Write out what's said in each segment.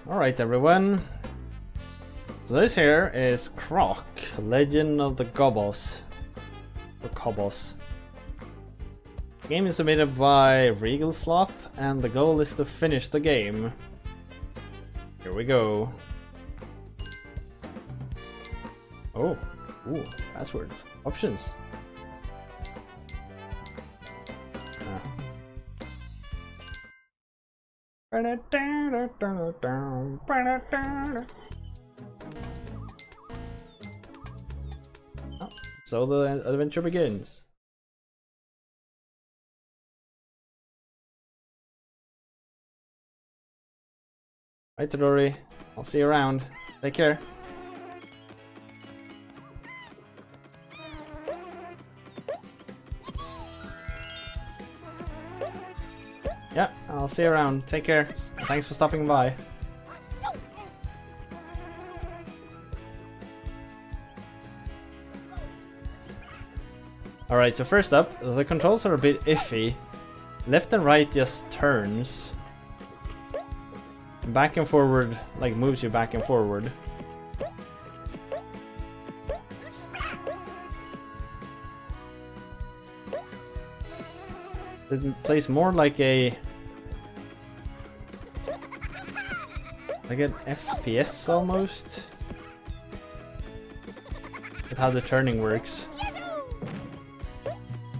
Alright everyone. So this here is Croc, Legend of the Gobos. Or Cobos. The game is submitted by Regal Sloth and the goal is to finish the game. Here we go. Oh, ooh, password. Options. Oh, so the adventure begins. Right, Tadori. I'll see you around. Take care. Yeah, I'll see you around. Take care. Thanks for stopping by. Alright, so first up, the controls are a bit iffy. Left and right just turns. Back and forward, like, moves you back and forward. It plays more like an FPS almost, with how the turning works.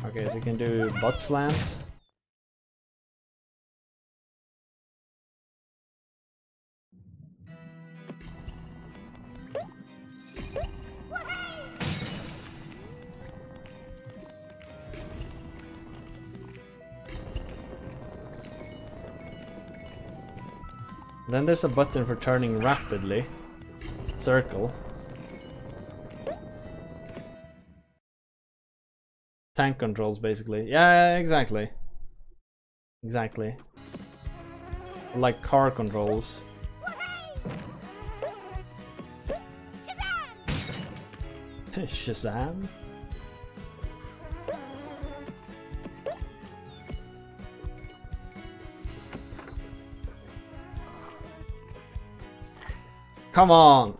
Okay, so you can do butt slams. Then there's a button for turning rapidly. Circle. Tank controls, basically. Yeah, exactly. Exactly. Like car controls. Shazam! Come on!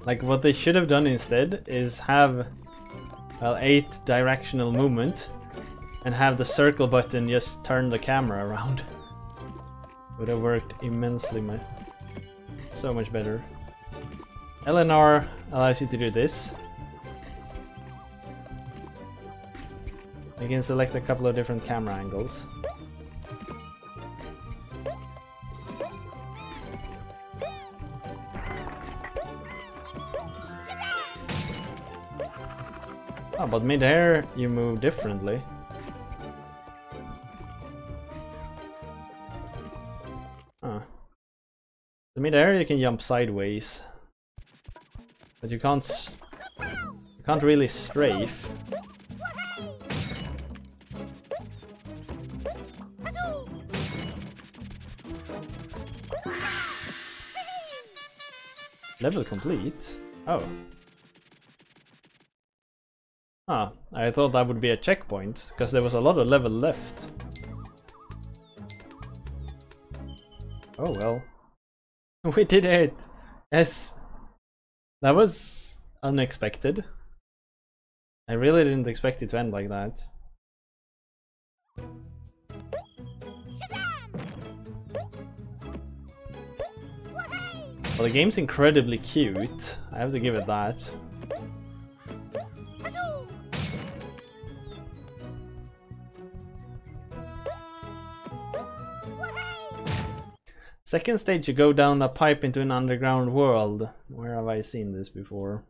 Like, what they should have done instead is have, well, 8 directional movement and have the circle button just turn the camera around. Would have worked immensely so much better. LNR allows you to do this. You can select a couple of different camera angles. Oh, but mid-air you move differently. Huh. So mid-air you can jump sideways, but you can't really strafe. Level complete? Oh. Ah, I thought that would be a checkpoint, because there was a lot of level left. Oh well. We did it! Yes! That was unexpected. I really didn't expect it to end like that. Well, the game's incredibly cute. I have to give it that. Second stage, you go down a pipe into an underground world. Where have I seen this before?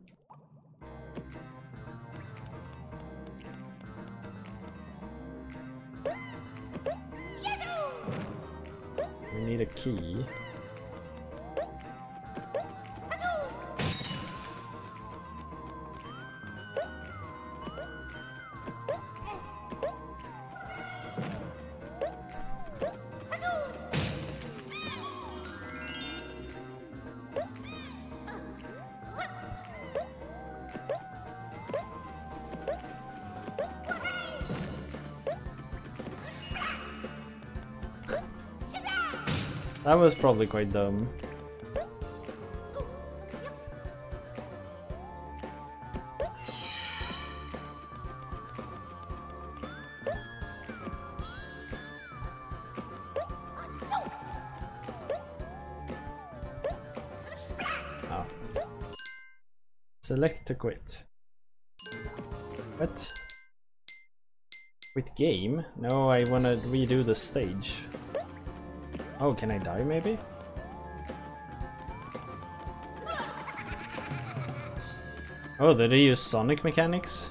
We need a key. That was probably quite dumb. Oh. Select to quit. What? Quit game? No, I wanna redo the stage. Oh, can I die maybe? Oh, did they use Sonic mechanics?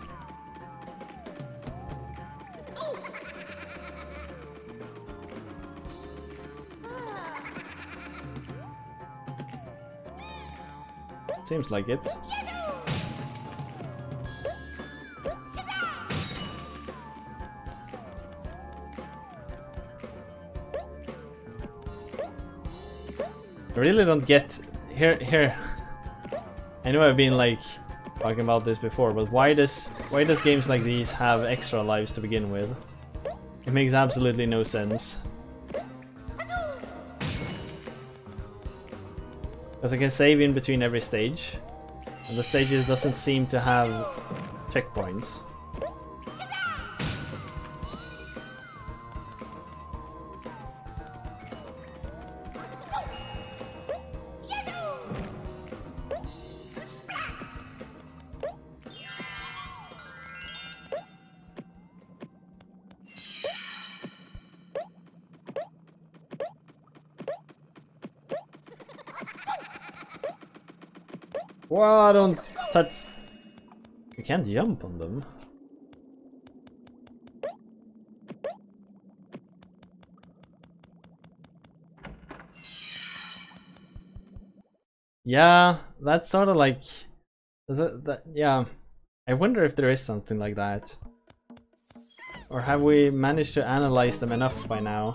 Seems like it. I really don't get here. I know I've been like talking about this before, but why does games like these have extra lives to begin with? It makes absolutely no sense. Because I can save in between every stage, and the stages doesn't seem to have checkpoints. Well, don't touch. You can't jump on them. Yeah, that's sort of like yeah. I wonder if there is something like that. Or have we managed to analyze them enough by now?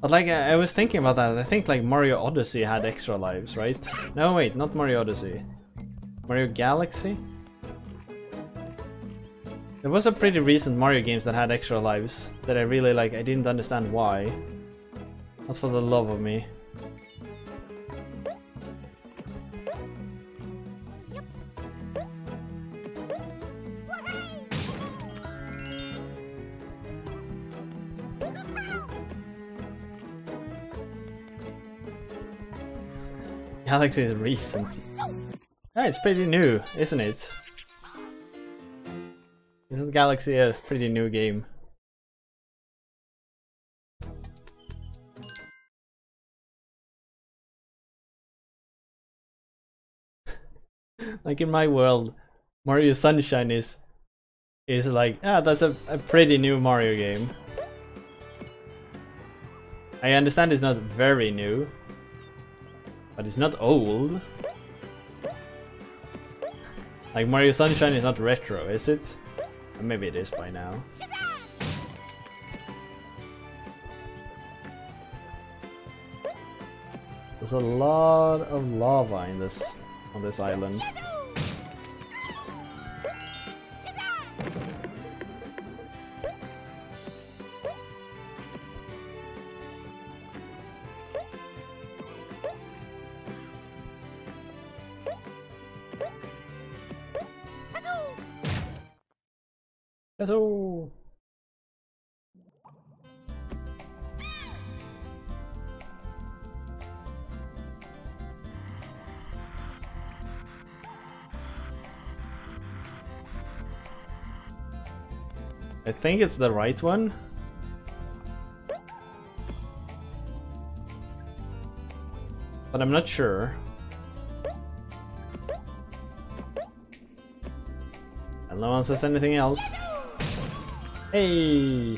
But like, I was thinking about that. I think like Mario Odyssey had extra lives, right? No, wait, not Mario Odyssey. Mario Galaxy? There was a pretty recent Mario games that had extra lives that I really like. I didn't understand why. Not for the love of me. Galaxy is recent. Yeah, it's pretty new, isn't it? Isn't Galaxy a pretty new game? Like in my world, Mario Sunshine is like, ah, that's a pretty new Mario game. I understand it's not very new, but it's not old. Like Mario Sunshine is not retro, is it? Or maybe it is by now. There's a lot of lava in this on this island. Hello. I think it's the right one. But I'm not sure. And no one says anything else. Hey!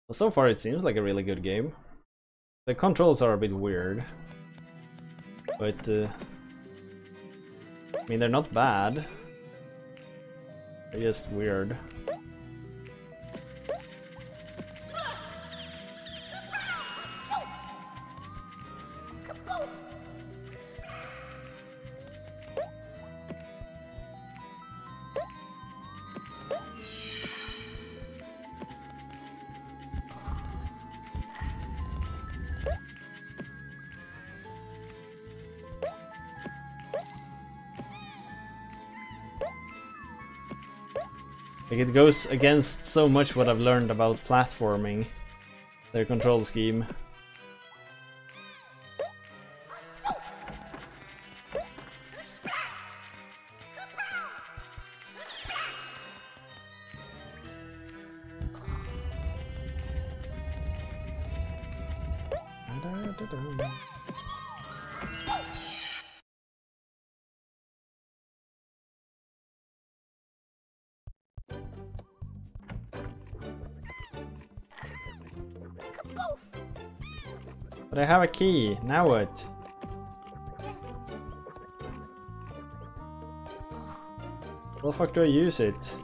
Well, so far it seems like a really good game. The controls are a bit weird. But, I mean, they're not bad. They're just weird. Like, it goes against so much what I've learned about platforming, their control scheme. But I have a key, now what? How the fuck do I use it?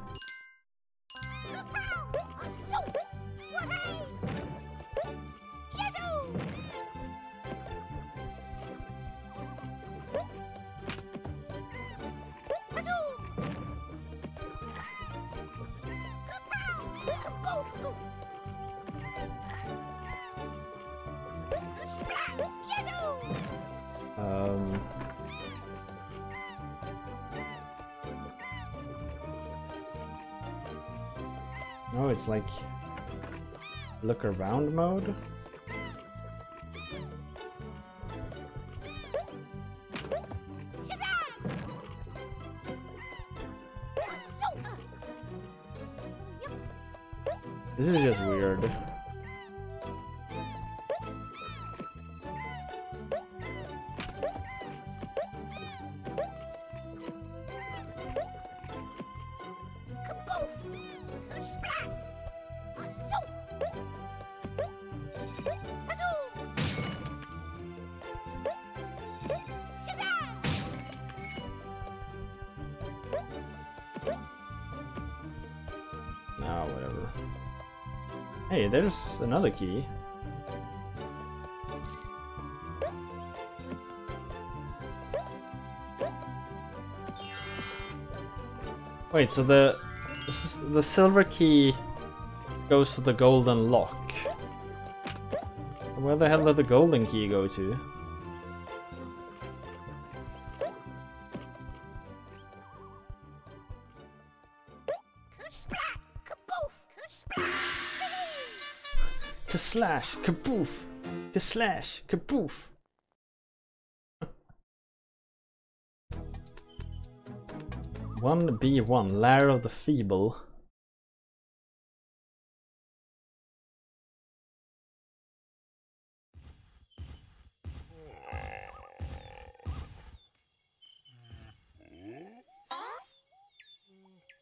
Oh, it's like look around mode. This is just weird. Whatever. Hey, there's another key. Wait, so the silver key goes to the golden lock. Where the hell did the golden key go to? Slash kaboof, slash kaboof. One B1, Lair of the Feeble.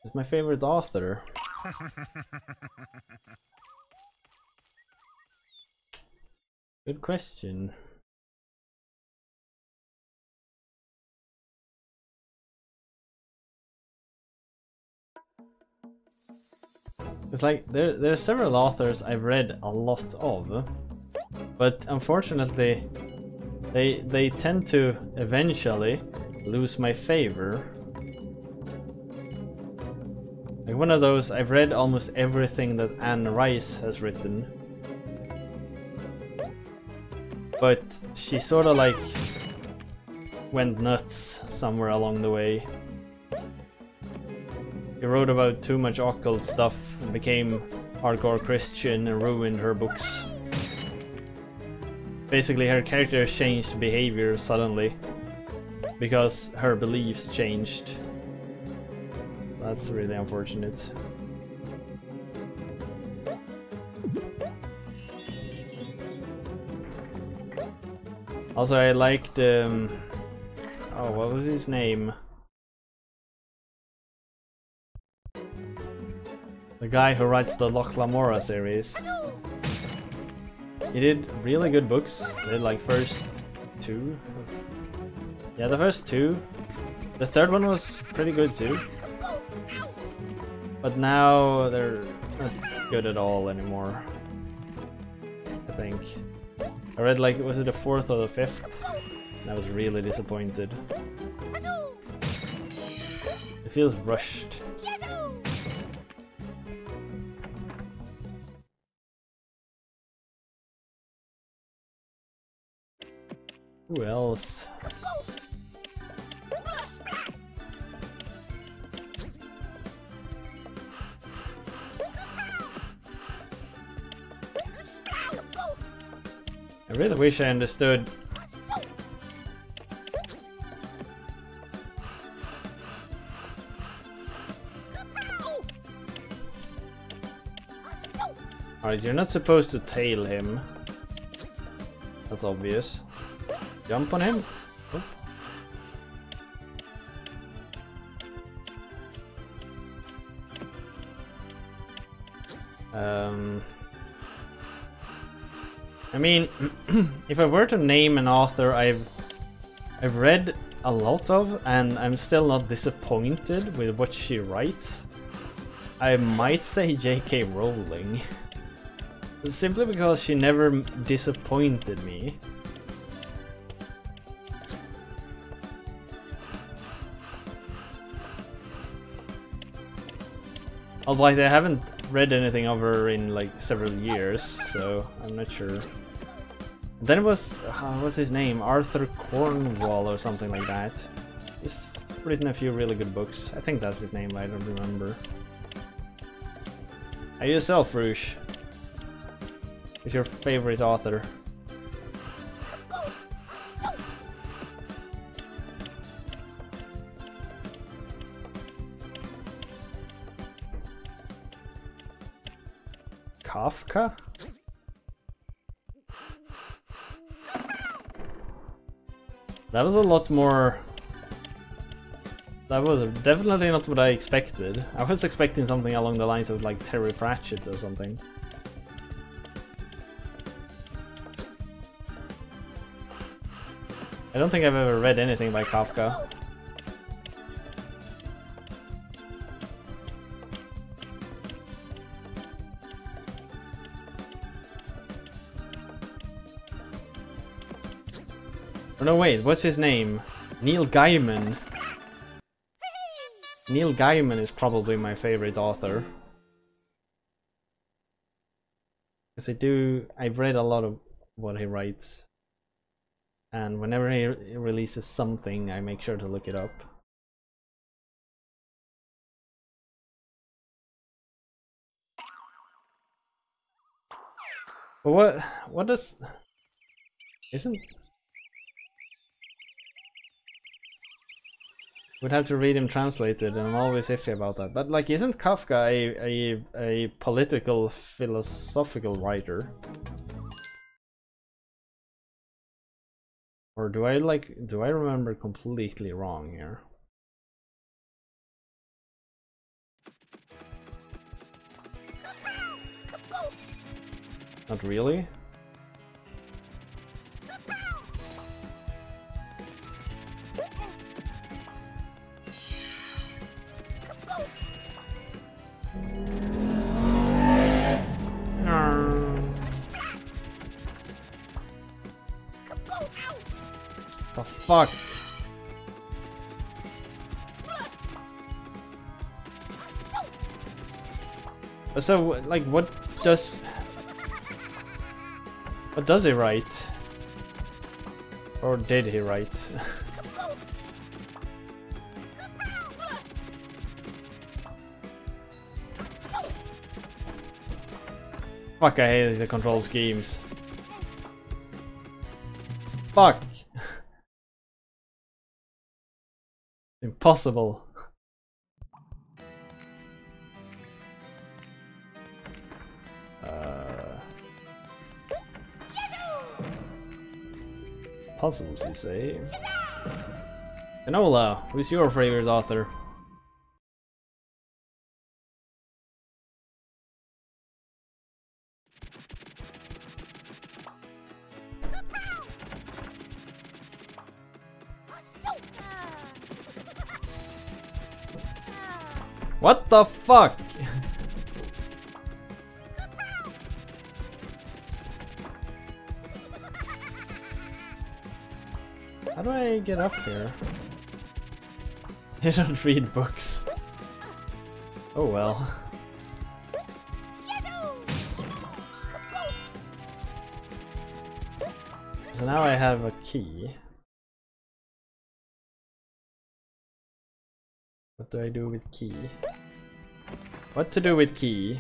It's my favorite author. Good question. It's like there are several authors I've read a lot of, but unfortunately they tend to eventually lose my favor. Like one of those, I've read almost everything that Anne Rice has written. But she sort of like went nuts somewhere along the way. She wrote about too much occult stuff and became hardcore Christian and ruined her books. Basically her character changed behavior suddenly because her beliefs changed. That's really unfortunate. Also, I liked, oh, what was his name? The guy who writes the Loch Lamora series. He did really good books. They did like first two. Yeah, the first two. The third one was pretty good too. But now they're not good at all anymore, I think. I read like, was it the 4th or the 5th? And I was really disappointed. It feels rushed. Who else? I really wish I understood. Alright, you're not supposed to tail him. That's obvious. Jump on him? Oh. I mean, if I were to name an author I've read a lot of and I'm still not disappointed with what she writes, I might say J.K. Rowling. Simply because she never disappointed me. Although I haven't read anything of her in like several years, so I'm not sure. Then it was, what's his name? Arthur Cornwall or something like that. He's written a few really good books. I think that's his name, I don't remember. How yourself, Rouge? Who's your favorite author? Kafka? That was a lot more... That was definitely not what I expected. I was expecting something along the lines of like Terry Pratchett or something. I don't think I've ever read anything by Kafka. Oh no, wait, what's his name? Neil Gaiman. Neil Gaiman is probably my favorite author. Because I've read a lot of what he writes. And whenever he releases something, I make sure to look it up. But what does... Isn't... Would have to read him translated, and I'm always iffy about that. But like, isn't Kafka a political, philosophical writer? Or do I remember completely wrong here? Not really? The fuck? So, like, what does he write? Or did he write? Fuck, I hate the control schemes. Fuck! Impossible. Puzzles, you say? Enola, who's your favorite author? What the fuck? How do I get up here? I don't read books. Oh well. So now I have a key. What do I do with key? What to do with key?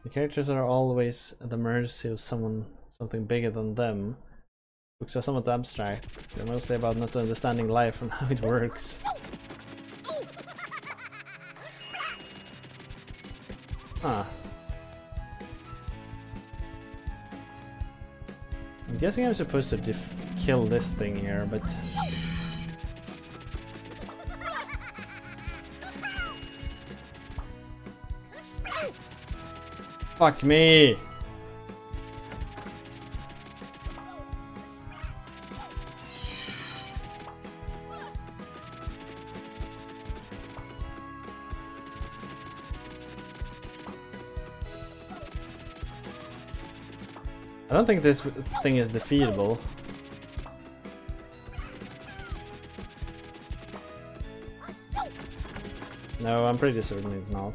The characters are always at the mercy of something bigger than them. Books are somewhat abstract. They're mostly about not understanding life and how it works. Huh. I'm guessing I'm supposed to kill this thing here, but... Fuck me! I don't think this thing is defeatable. No, I'm pretty certain it's not.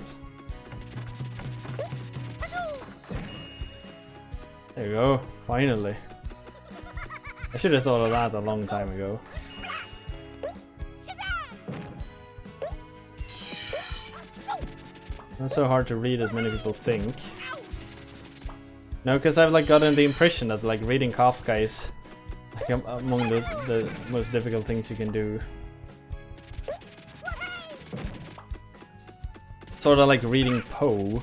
There you go, finally. I should have thought of that a long time ago. Not so hard to read as many people think. No, because I've like gotten the impression that like reading Kafka is like among the most difficult things you can do. Sort of like reading Poe.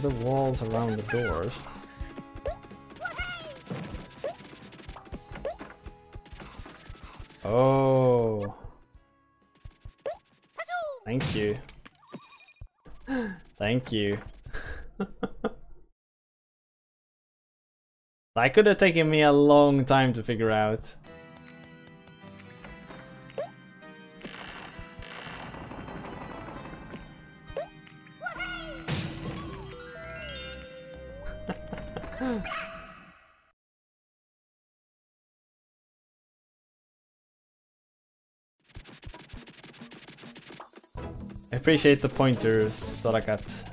The walls around the doors. Oh. Thank you. Thank you. That could have taken me a long time to figure out. I appreciate the pointers, Sorakat.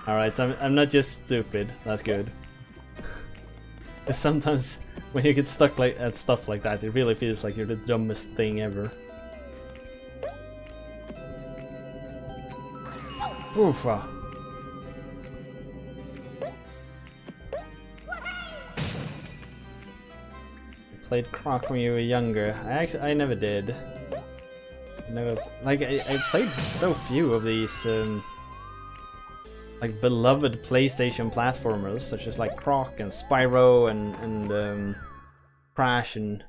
Alright, so I'm not just stupid, that's good. Sometimes when you get stuck at stuff like that, it really feels like you're the dumbest thing ever. Oofa. You played Croc when you were younger. I never did. I played so few of these like beloved PlayStation platformers, such as like Croc and Spyro and Crash and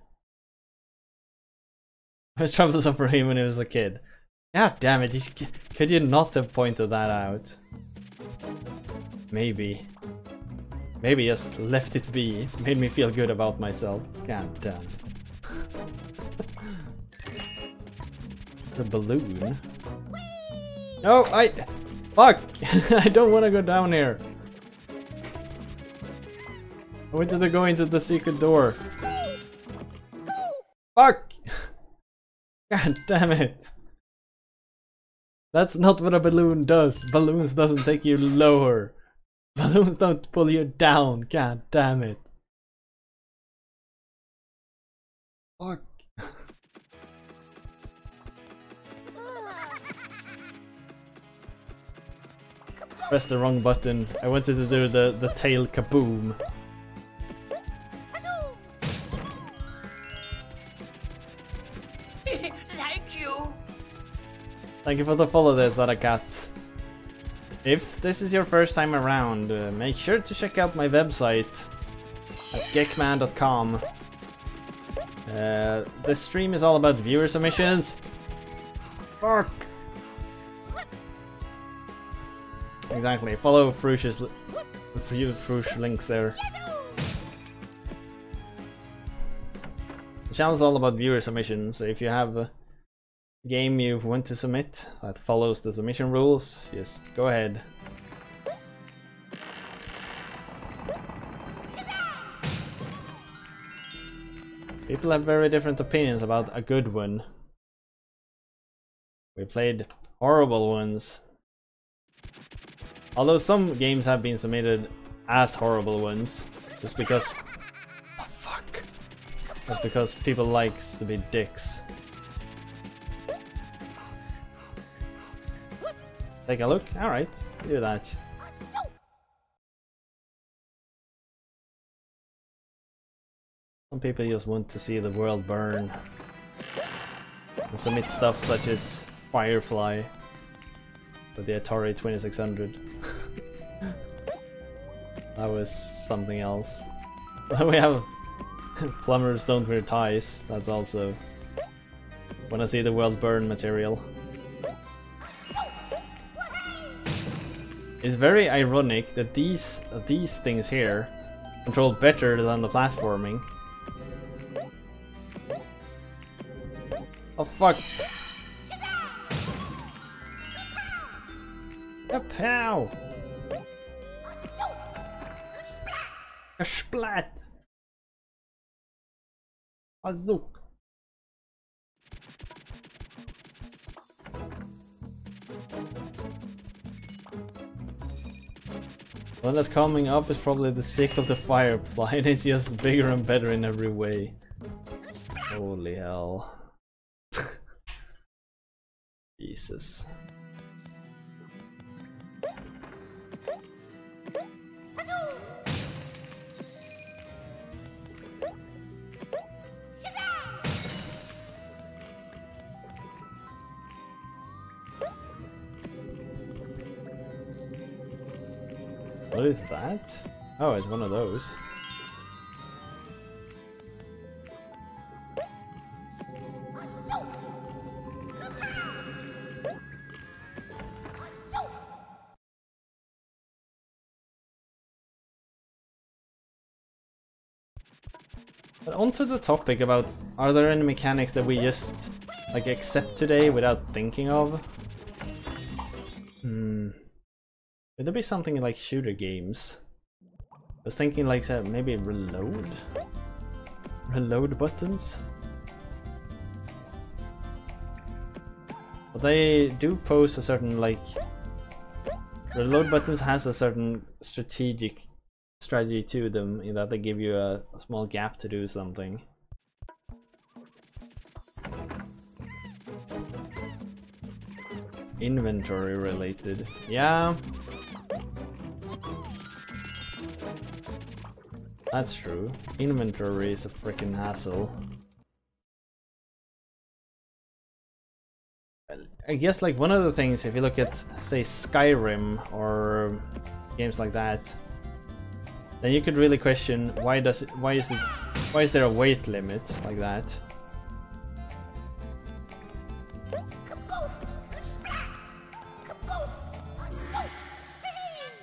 I was troublesome for him when he was a kid. God damn it! Could you not have pointed that out? Maybe. Maybe just left it be. Made me feel good about myself. God damn it. The balloon? No, fuck! I don't want to go down here. I wanted to go into the secret door. Fuck! God damn it. That's not what a balloon does. Balloons doesn't take you lower. Balloons don't pull you down. God damn it. Fuck. Pressed the wrong button. I wanted to do the tail kaboom. Thank you. Thank you for the follow there, Zarakat. If this is your first time around, make sure to check out my website at geckman.com. This stream is all about viewer submissions. Fuck! Exactly, follow Frush's links there. The channel is all about viewer submissions, so if you have a game you want to submit that follows the submission rules, just go ahead. People have very different opinions about a good one. We played horrible ones. Although some games have been submitted as horrible ones, just because... Oh, fuck. Just because people likes to be dicks. Take a look? Alright, do that. Some people just want to see the world burn. And submit stuff such as Firefly for the Atari 2600. That was something else. We have Plumbers Don't Wear Ties. That's also wanna see the world burn material. It's very ironic that these things here control better than the platforming. Oh fuck! A pow! A splat! A zook! One that's coming up is probably the sequel to Firefly, and it's just bigger and better in every way. Holy hell. Jesus. What is that? Oh, it's one of those. But onto the topic about, are there any mechanics that we just like accept today without thinking of? Could there be something like shooter games? I was thinking like maybe reload? Reload buttons? But they do pose a certain like... Reload buttons has a certain strategy to them in that they give you a small gap to do something. Inventory related. Yeah. That's true. Inventory is a freaking hassle. I guess like one of the things, if you look at say Skyrim or games like that, then you could really question why is there a weight limit like that?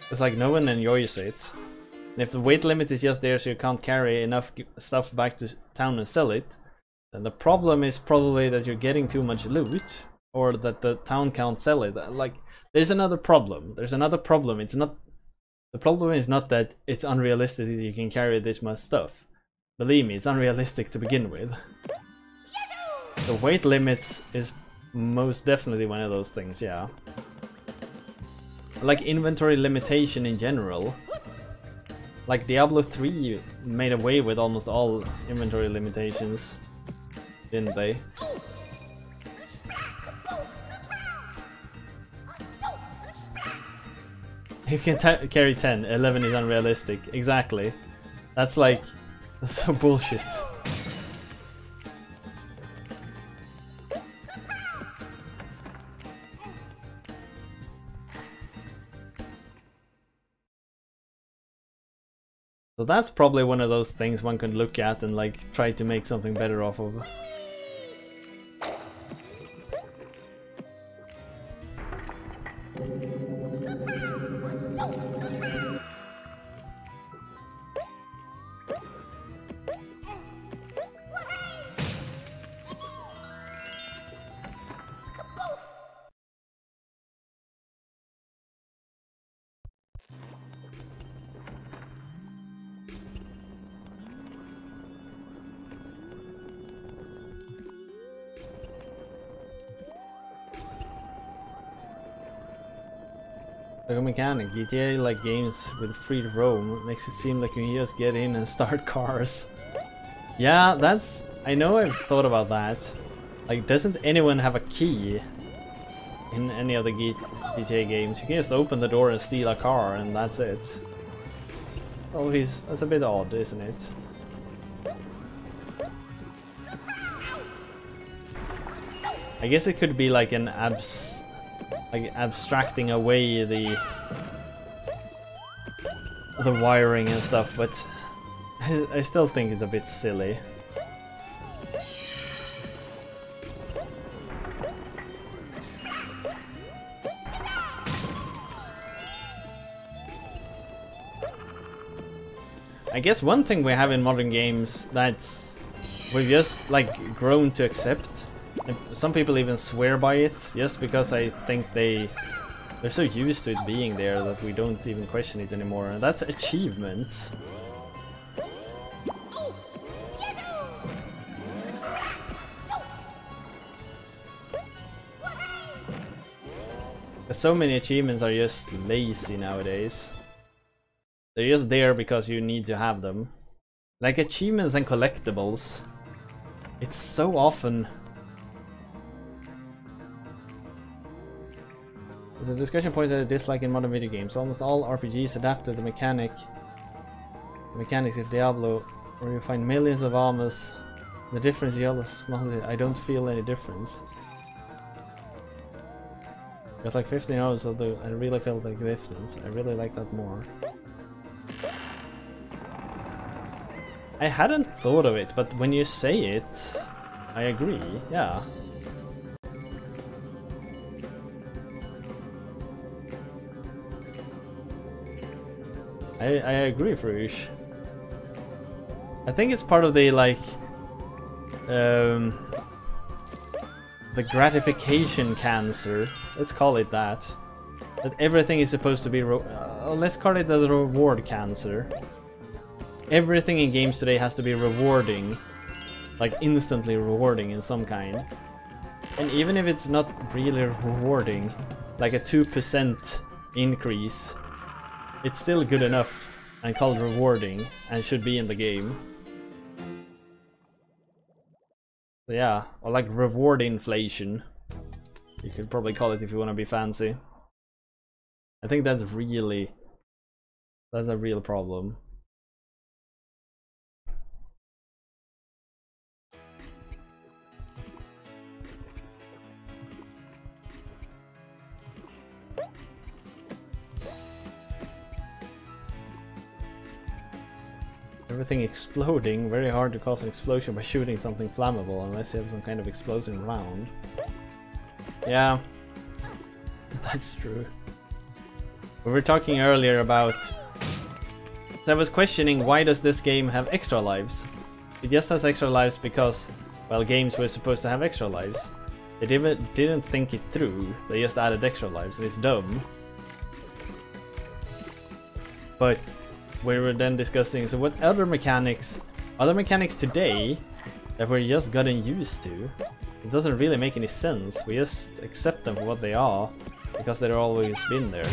It's like no one enjoys it. And if the weight limit is just there so you can't carry enough stuff back to town and sell it, then the problem is probably that you're getting too much loot, or that the town can't sell it. Like, there's another problem. There's another problem. It's not... The problem is not that it's unrealistic that you can carry this much stuff. Believe me, it's unrealistic to begin with. The weight limits is most definitely one of those things, yeah. Like inventory limitation in general. Like Diablo 3 made away with almost all inventory limitations, didn't they? You can carry 10, 11 is unrealistic. Exactly. That's like... That's so bullshit. So that's probably one of those things one could look at and like try to make something better off of. Like a mechanic, GTA like games with free roam makes it seem like you can just get in and start cars. Yeah, that's... I know I've thought about that. Like, doesn't anyone have a key in any of the GTA games? You can just open the door and steal a car and that's it. Oh, that's a bit odd, isn't it? I guess it could be like an abstracting away the wiring and stuff, but I still think it's a bit silly. I guess one thing we have in modern games that's we've just like grown to accept. And some people even swear by it, just because I think they're so used to it being there that we don't even question it anymore. And that's achievements. So many achievements are just lazy nowadays. They're just there because you need to have them. Like achievements and collectibles. It's so often... There's a discussion point that I dislike in modern video games. Almost all RPGs adapted the mechanics of Diablo, where you find millions of armors. The difference is all small. I don't feel any difference. Got like 15 hours, although I really felt like difference. I really like that more. I hadn't thought of it, but when you say it, I agree, yeah. I agree, Fruish. I think it's part of the, like, the gratification cancer. Let's call it that. That everything is supposed to be, let's call it the reward cancer. Everything in games today has to be rewarding. Like, instantly rewarding in some kind. And even if it's not really rewarding, like a 2% increase, it's still good enough and called rewarding and should be in the game. So yeah, or like reward inflation. You could probably call it if you want to be fancy. I think that's a real problem. Everything exploding, very hard to cause an explosion by shooting something flammable unless you have some kind of explosive round. Yeah, that's true. We were talking earlier about... So I was questioning, why does this game have extra lives? It just has extra lives because, well, games were supposed to have extra lives. They didn't think it through, they just added extra lives, and it's dumb. But we were then discussing, so what other mechanics today that we're just gotten used to? It doesn't really make any sense, we just accept them for what they are, because they've always been there.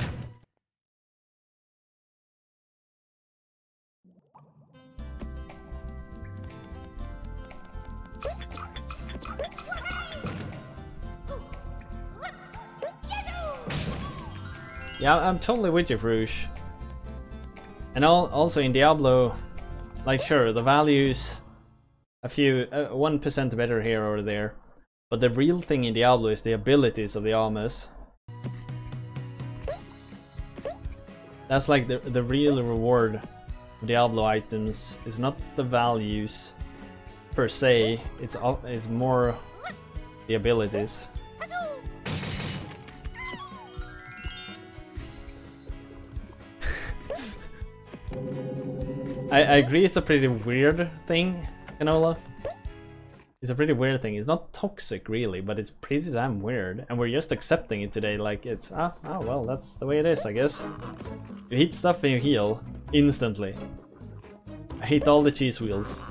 Yeah, I'm totally with you, Rouge. And also in Diablo, like sure, the values a few 1% better here or there, but the real thing in Diablo is the abilities of the armors. That's like the real reward of Diablo items is not the values per se, it's more the abilities. I agree it's a pretty weird thing, Canola. It's a pretty weird thing. It's not toxic really, but it's pretty damn weird. And we're just accepting it today like it's, well, that's the way it is, I guess. You hit stuff and you heal instantly. I hit all the cheese wheels.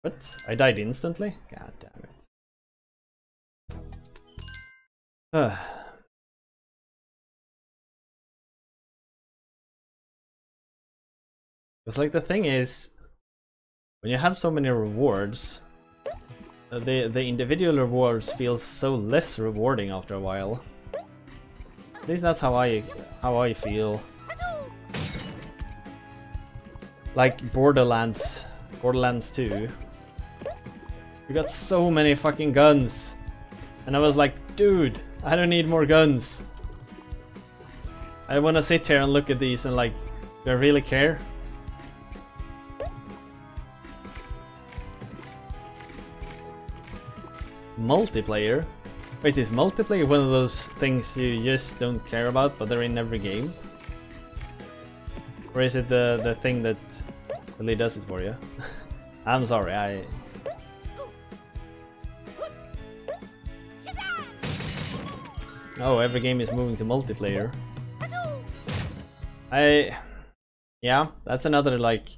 What? I died instantly? God damn it. Ugh. It's like the thing is, when you have so many rewards, the individual rewards feel so less rewarding after a while. At least that's how I feel. Like Borderlands 2. We got so many fucking guns, and I was like, dude, I don't need more guns. I wanna sit here and look at these and like, do I really care? Multiplayer? Wait, is multiplayer one of those things you just don't care about, but they're in every game? Or is it the thing that really does it for you? I'm sorry, Oh, every game is moving to multiplayer. Yeah, that's another, like,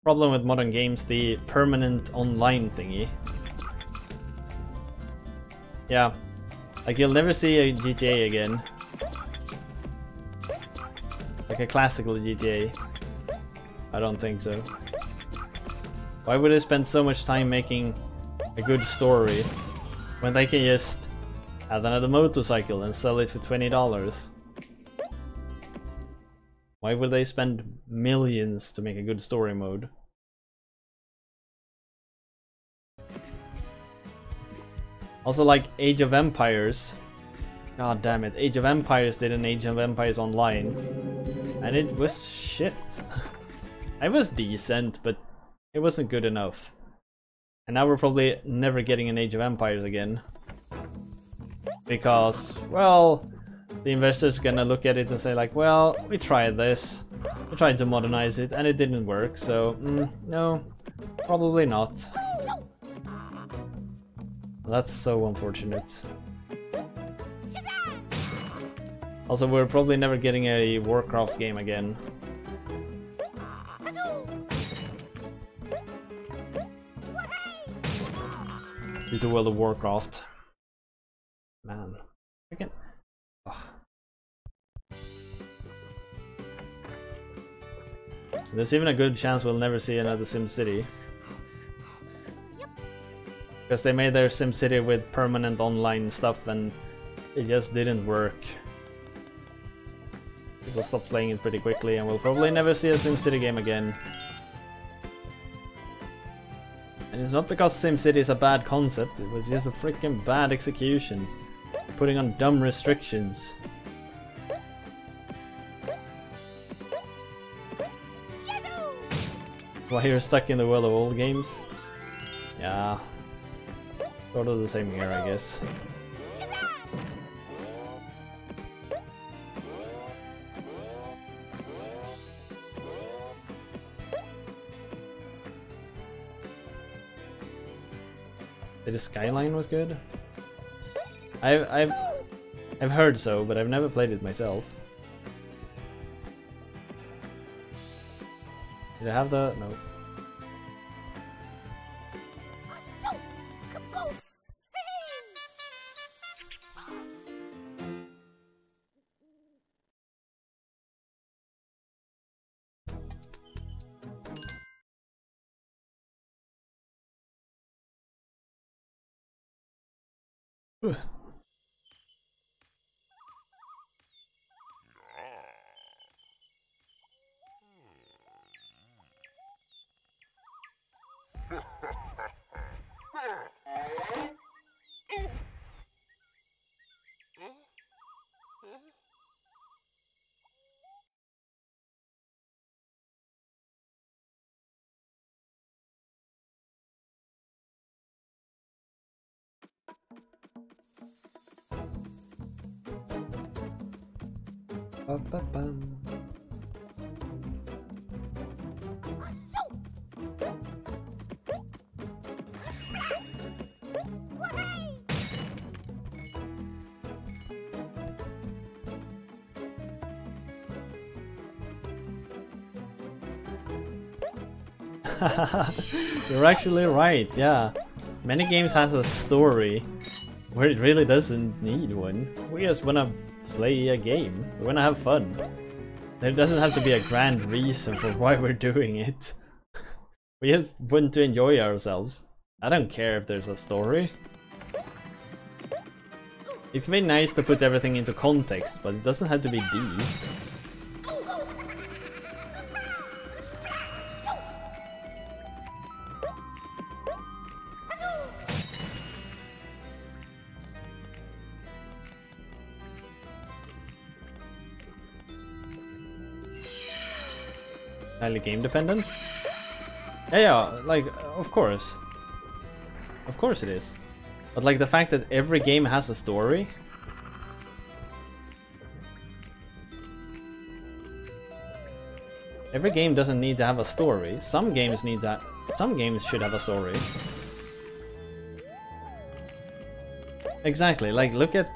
problem with modern games, the permanent online thingy. Yeah, like you'll never see a GTA again. Like a classical GTA. I don't think so. Why would they spend so much time making a good story when they can just add another motorcycle and sell it for $20? Why would they spend millions to make a good story mode? Also, like Age of Empires. God damn it, Age of Empires did an Age of Empires Online, and it was shit. It was decent, but it wasn't good enough. And now we're probably never getting an Age of Empires again. Because, well, the investors gonna look at it and say like, well, we tried this. We tried to modernize it and it didn't work, so no, probably not. That's so unfortunate. Also, we're probably never getting a Warcraft game again. Due to World of Warcraft. Man. Again. Oh. There's even a good chance we'll never see another SimCity. Because they made their SimCity with permanent online stuff and it just didn't work. People stopped playing it pretty quickly and we'll probably never see a SimCity game again. And it's not because SimCity is a bad concept, it was just a freaking bad execution. Putting on dumb restrictions. Why you're stuck in the world of old games? Yeah. Sort of the same here, I guess. That the Skyline was good? I've heard so, but I've never played it myself. Did I have the... no. Ba-ba-bum. You're actually right, yeah. Many games has a story where it really doesn't need one. We just wanna play a game. We wanna have fun. There doesn't have to be a grand reason for why we're doing it. We just want to enjoy ourselves. I don't care if there's a story. It can be nice to put everything into context, but it doesn't have to be deep. Highly game dependent? Yeah, like, of course. Of course it is. But like the fact that every game has a story. Every game doesn't need to have a story. Some games need that. Some games should have a story. Exactly, like look at...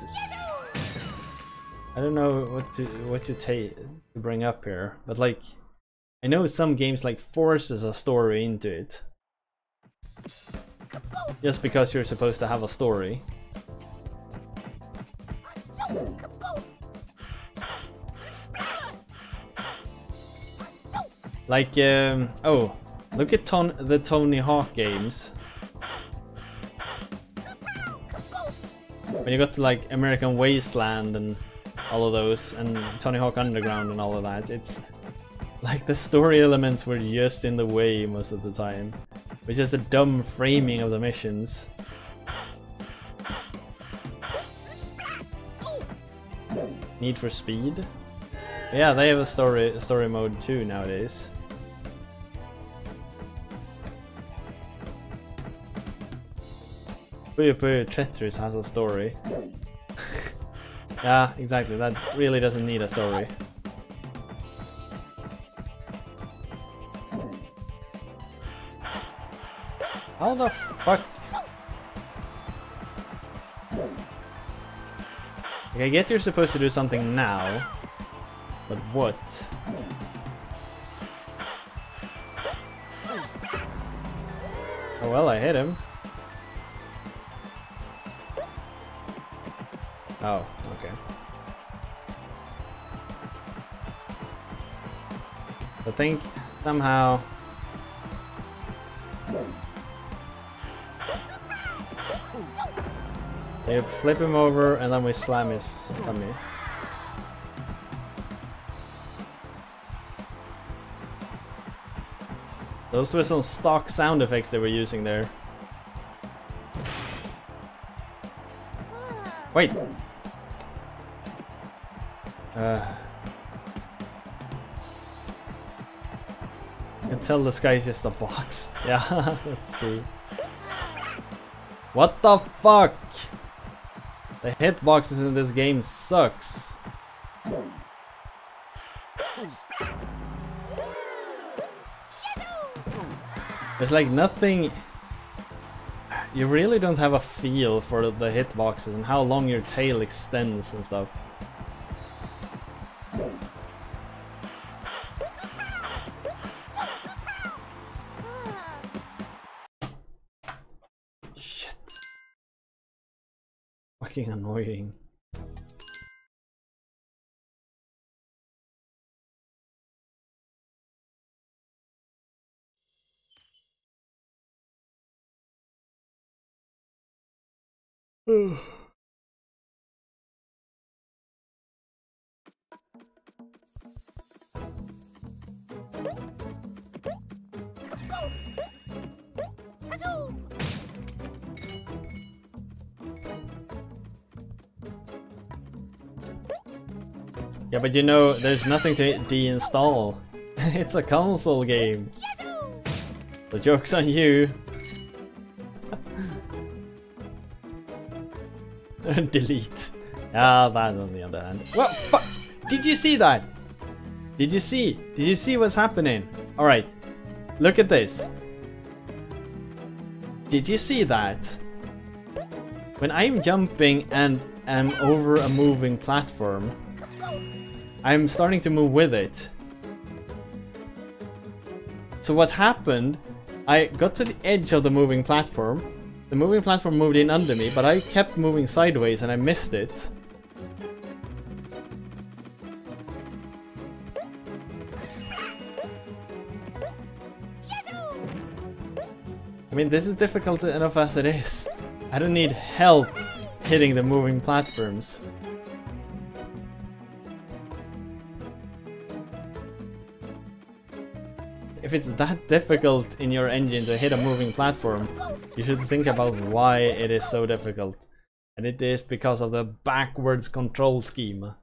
I don't know what to bring up here, but like I know some games like forces a story into it. Just because you're supposed to have a story. Like, oh, look at the Tony Hawk games. When you got to like American Wasteland and all of those, and Tony Hawk Underground and all of that, it's like the story elements were just in the way most of the time. It's just a dumb framing of the missions. Need for Speed? Yeah, they have a story mode too nowadays. Puyo Puyo Tetris has a story. Yeah, exactly, that really doesn't need a story. How the fuck? Like, I get you're supposed to do something now, but what? Oh well, I hit him. Oh, okay. I think somehow... They flip him over and then we slam his tummy. Those were some stock sound effects they were using there. Wait! I can tell this guy's just a box. Yeah, that's true. What the fuck? The hitboxes in this game sucks. There's like nothing... you really don't have a feel for the hitboxes and how long your tail extends and stuff. Shit. Fucking annoying. Yeah, but you know, there's nothing to deinstall. It's a console game. The joke's on you. Delete. Ah, that on the other hand. What? Fuck! Did you see that? Did you see? Did you see what's happening? Alright. Look at this. Did you see that? When I'm jumping and am over a moving platform, I'm starting to move with it. So what happened, I got to the edge of the moving platform. The moving platform moved in under me, but I kept moving sideways and I missed it. I mean, this is difficult enough as it is. I don't need help hitting the moving platforms. If it's that difficult in your engine to hit a moving platform, you should think about why it is so difficult. And it is because of the backwards control scheme.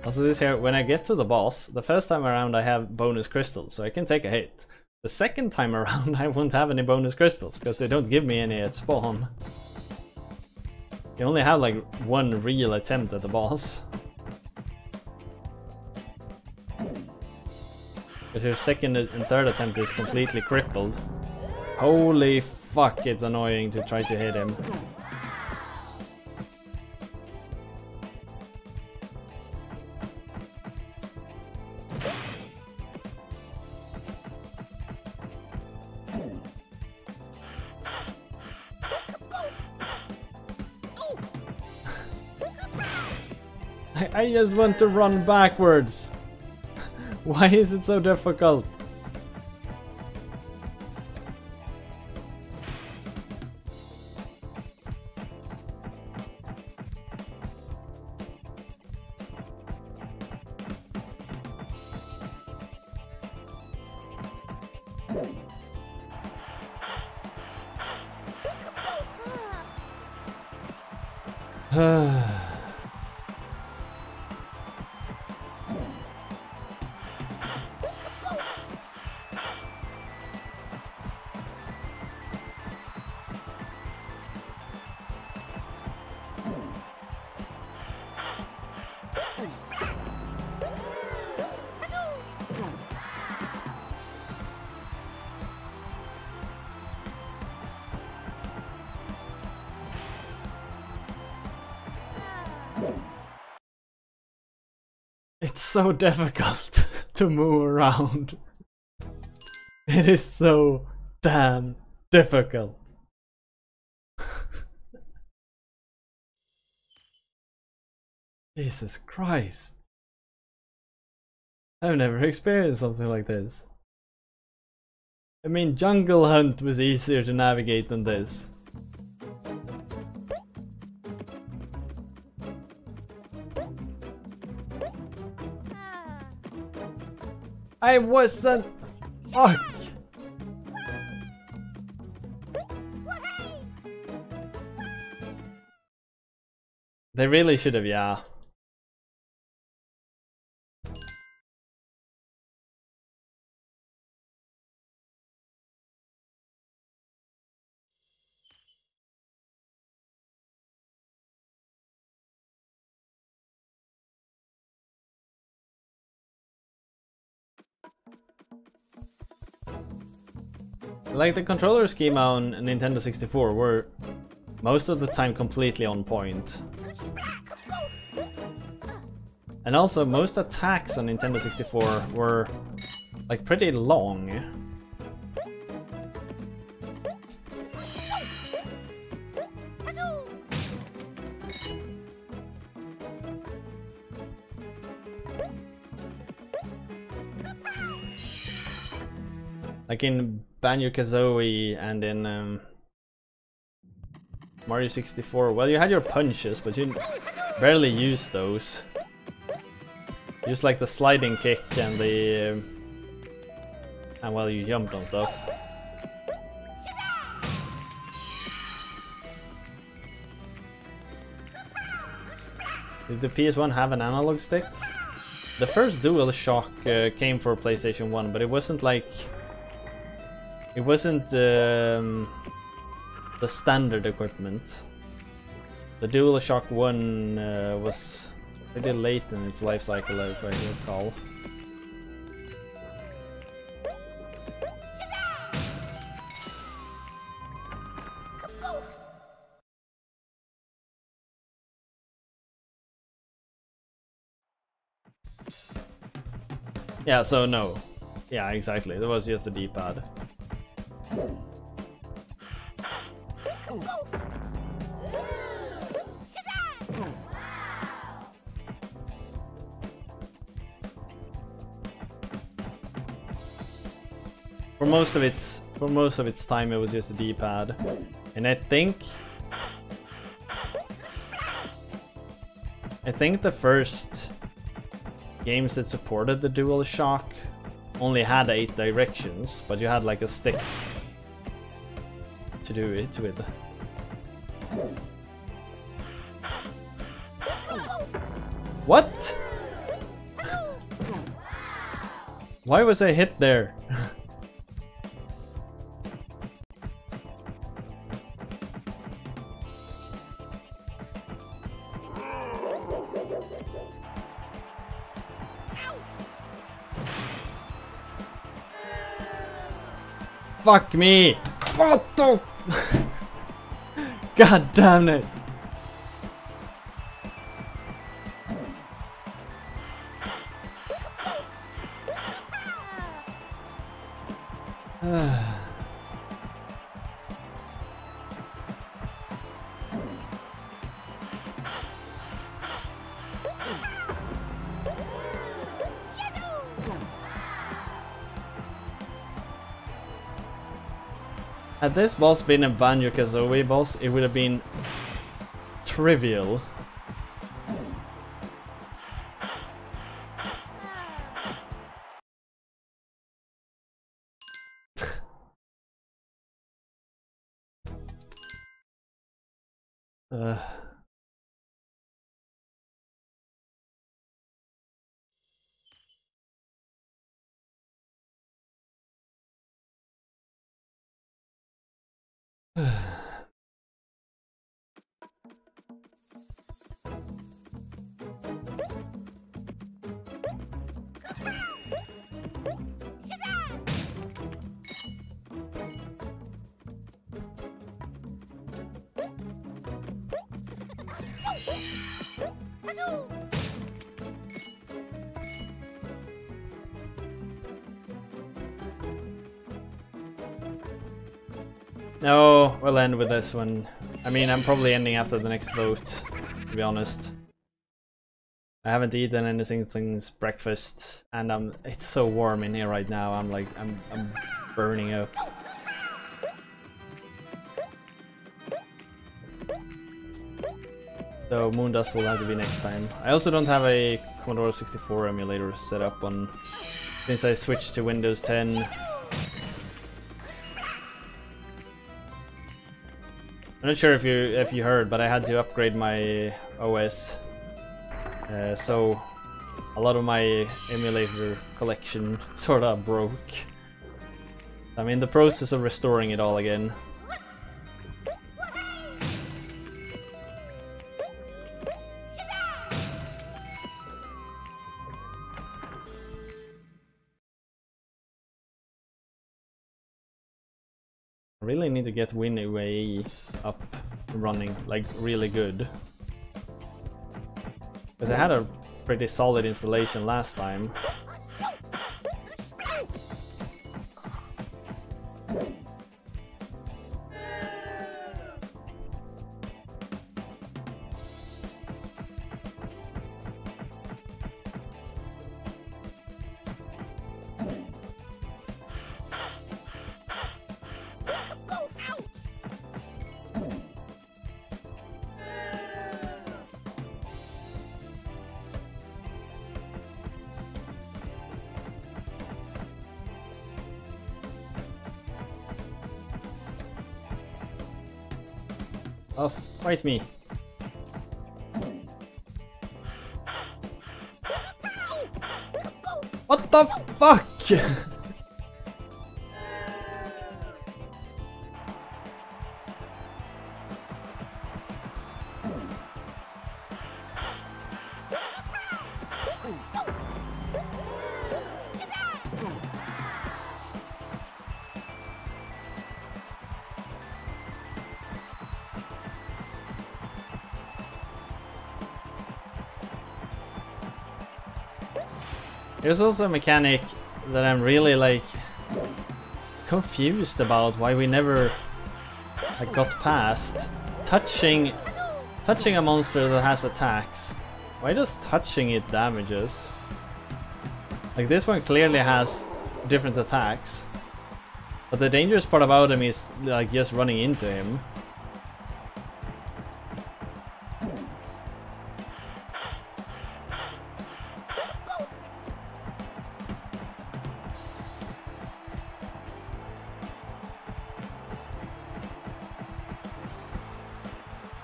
Also this here, when I get to the boss, the first time around I have bonus crystals, so I can take a hit. The second time around I won't have any bonus crystals, because they don't give me any at spawn. You only have like one real attempt at the boss. But your second and third attempt is completely crippled. Holy fuck, it's annoying to try to hit him. I just want to run backwards. Why is it so difficult? It's so difficult to move around. It is so damn difficult. Jesus Christ. I've never experienced something like this. I mean, Jungle Hunt was easier to navigate than this. I wasn't. Fuck. They really should have, yeah. Like the controller schema on Nintendo 64 were most of the time completely on point. And also most attacks on Nintendo 64 were like pretty long. Like in Banjo-Kazooie and in Mario 64, well, you had your punches, but you barely used those. Just like the sliding kick and the and well, you jumped on stuff. Did the PS1 have an analog stick? The first DualShock came for PlayStation 1, but it wasn't like it wasn't the standard equipment. The DualShock 1 was pretty late in its life cycle, if I recall. Yeah, so no. Yeah, exactly. That was just a D-pad. For most of its time, it was just a D-pad, and I think the first games that supported the DualShock only had 8 directions, but you had like a stick to do it with. What? Why was I hit there? Fuck me! What the? God damn it! Had this boss been a Banjo-Kazooie boss, it would have been trivial. No, we'll end with this one. I mean, I'm probably ending after the next vote, to be honest. I haven't eaten anything since breakfast, and it's so warm in here right now. I'm burning up. So Moondust will have to be next time. I also don't have a Commodore 64 emulator set up on since I switched to Windows 10. I'm not sure if you heard, but I had to upgrade my OS. So a lot of my emulator collection sort of broke. I'm in the process of restoring it all again. I really need to get WinUAE up and running, like really good. Because I had a pretty solid installation last time. Oh, fight me. What the fuck? There's also a mechanic that I'm really like confused about why we never got past. Touching a monster that has attacks. Why does touching it damages? Like this one clearly has different attacks. But the dangerous part about him is like just running into him.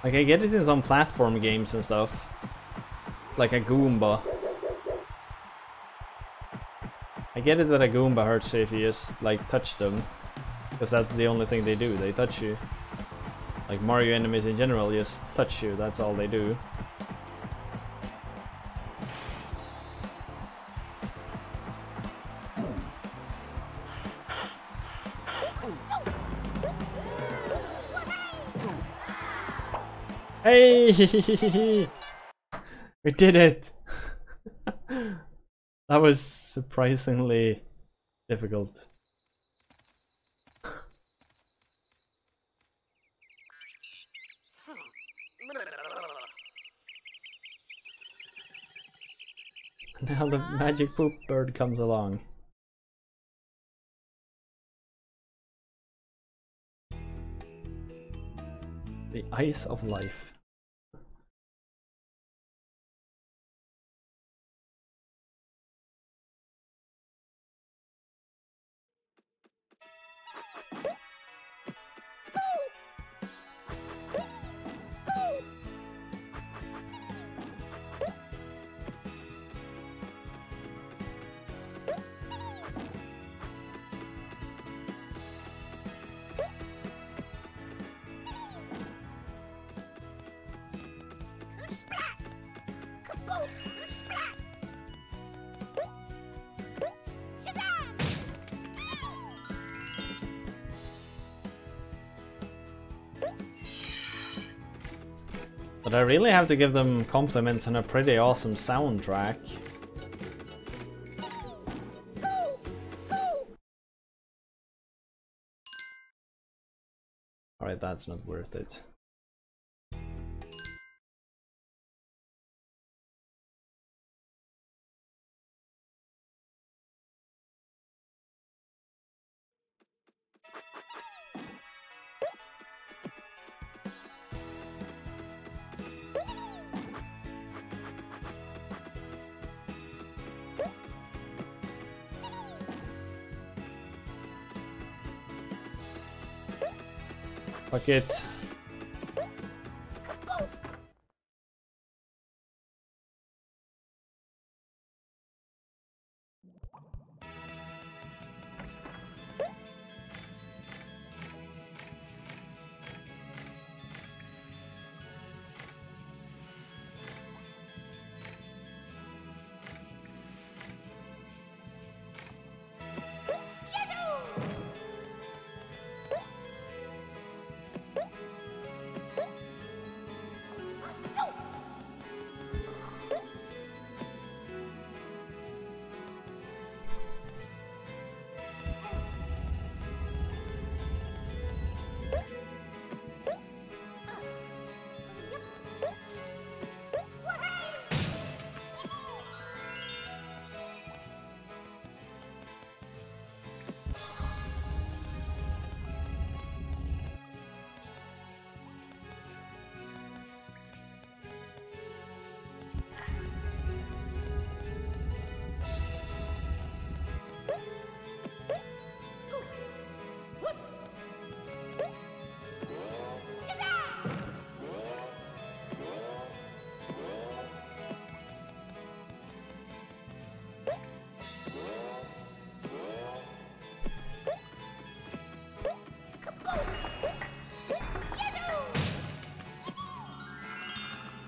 Like I get it in some platform games and stuff, like a Goomba. I get it that a Goomba hurts you if you just like touch them, because that's the only thing they do, they touch you. Like Mario enemies in general just touch you, that's all they do. Hey! We did it! That was surprisingly difficult. Now the magic poop bird comes along. The ice of life. But I really have to give them compliments on a pretty awesome soundtrack. Alright, that's not worth it. Fuck it.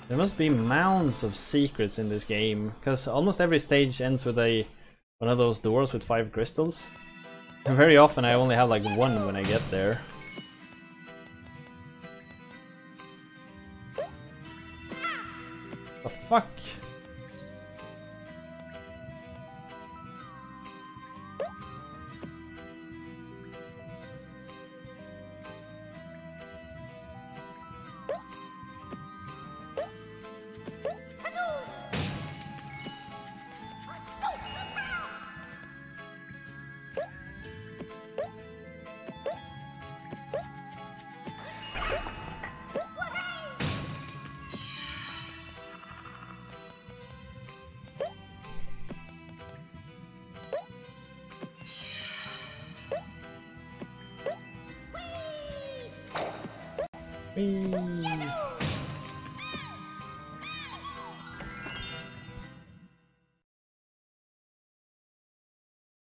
There must be mounds of secrets in this game, because almost every stage ends with one of those doors with 5 crystals. And very often I only have like 1 when I get there. The fuck?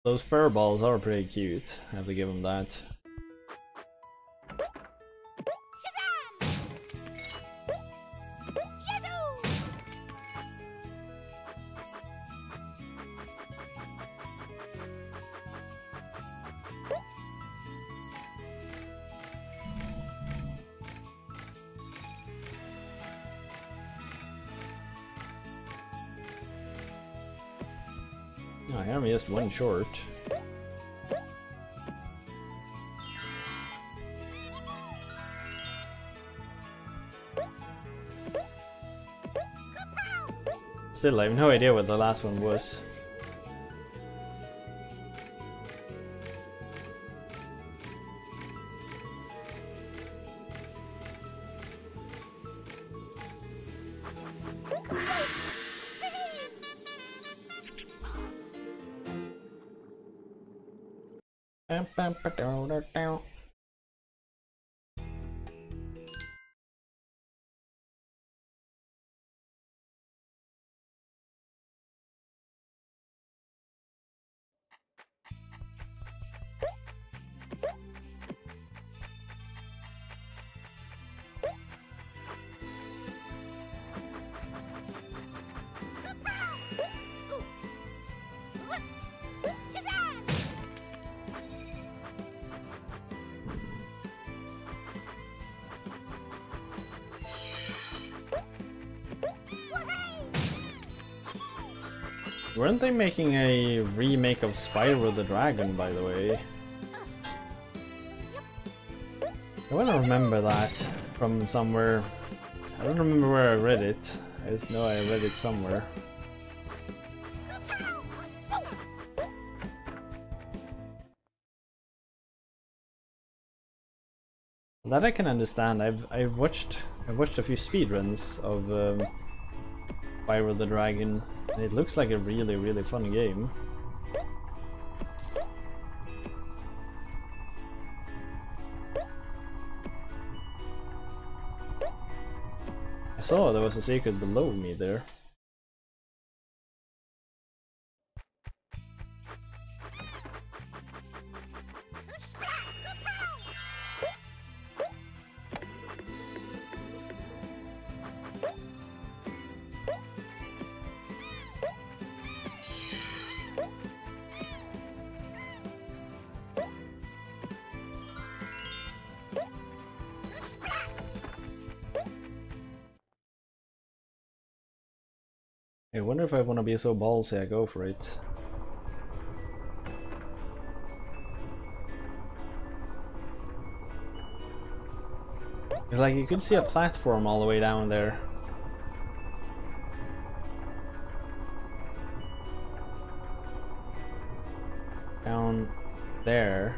Those fur balls are pretty cute, I have to give them that. I am just 1 short. Still, I have no idea what the last one was. Weren't they making a remake of Spyro the Dragon, by the way? I want to remember that from somewhere. I don't remember where I read it. I just know I read it somewhere. That I can understand. I've watched a few speedruns of Spyro the Dragon. It looks like a really fun game. saw there was a secret below me there. I wonder if I want to be so ballsy I go for it. Like, you could see a platform all the way down there. Down there.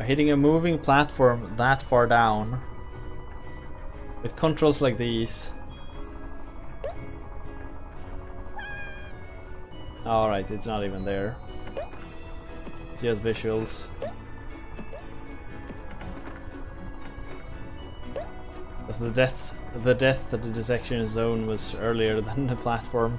Hitting a moving platform that far down with controls like these. Alright, it's not even there. It's just visuals. Because the death at the detection zone was earlier than the platform.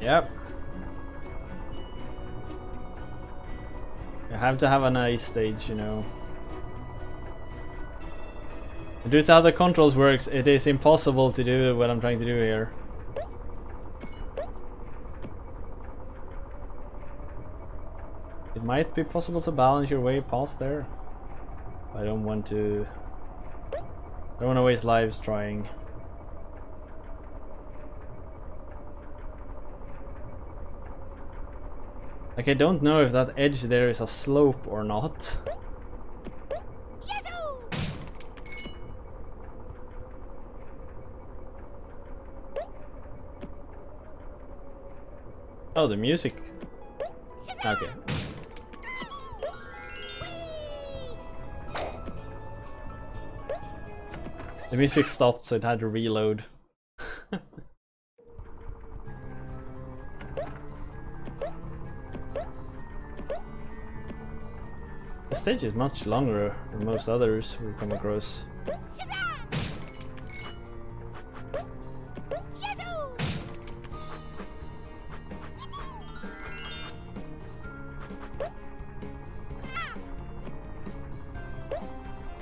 Yep. You have to have a nice stage, you know. Due to how the controls works, it is impossible to do what I'm trying to do here. It might be possible to balance your way past there. I don't want to waste lives trying. Like, I don't know if that edge there is a slope or not. Oh, the music. Okay. The music stopped, so it had to reload. The stage is much longer than most others we come across.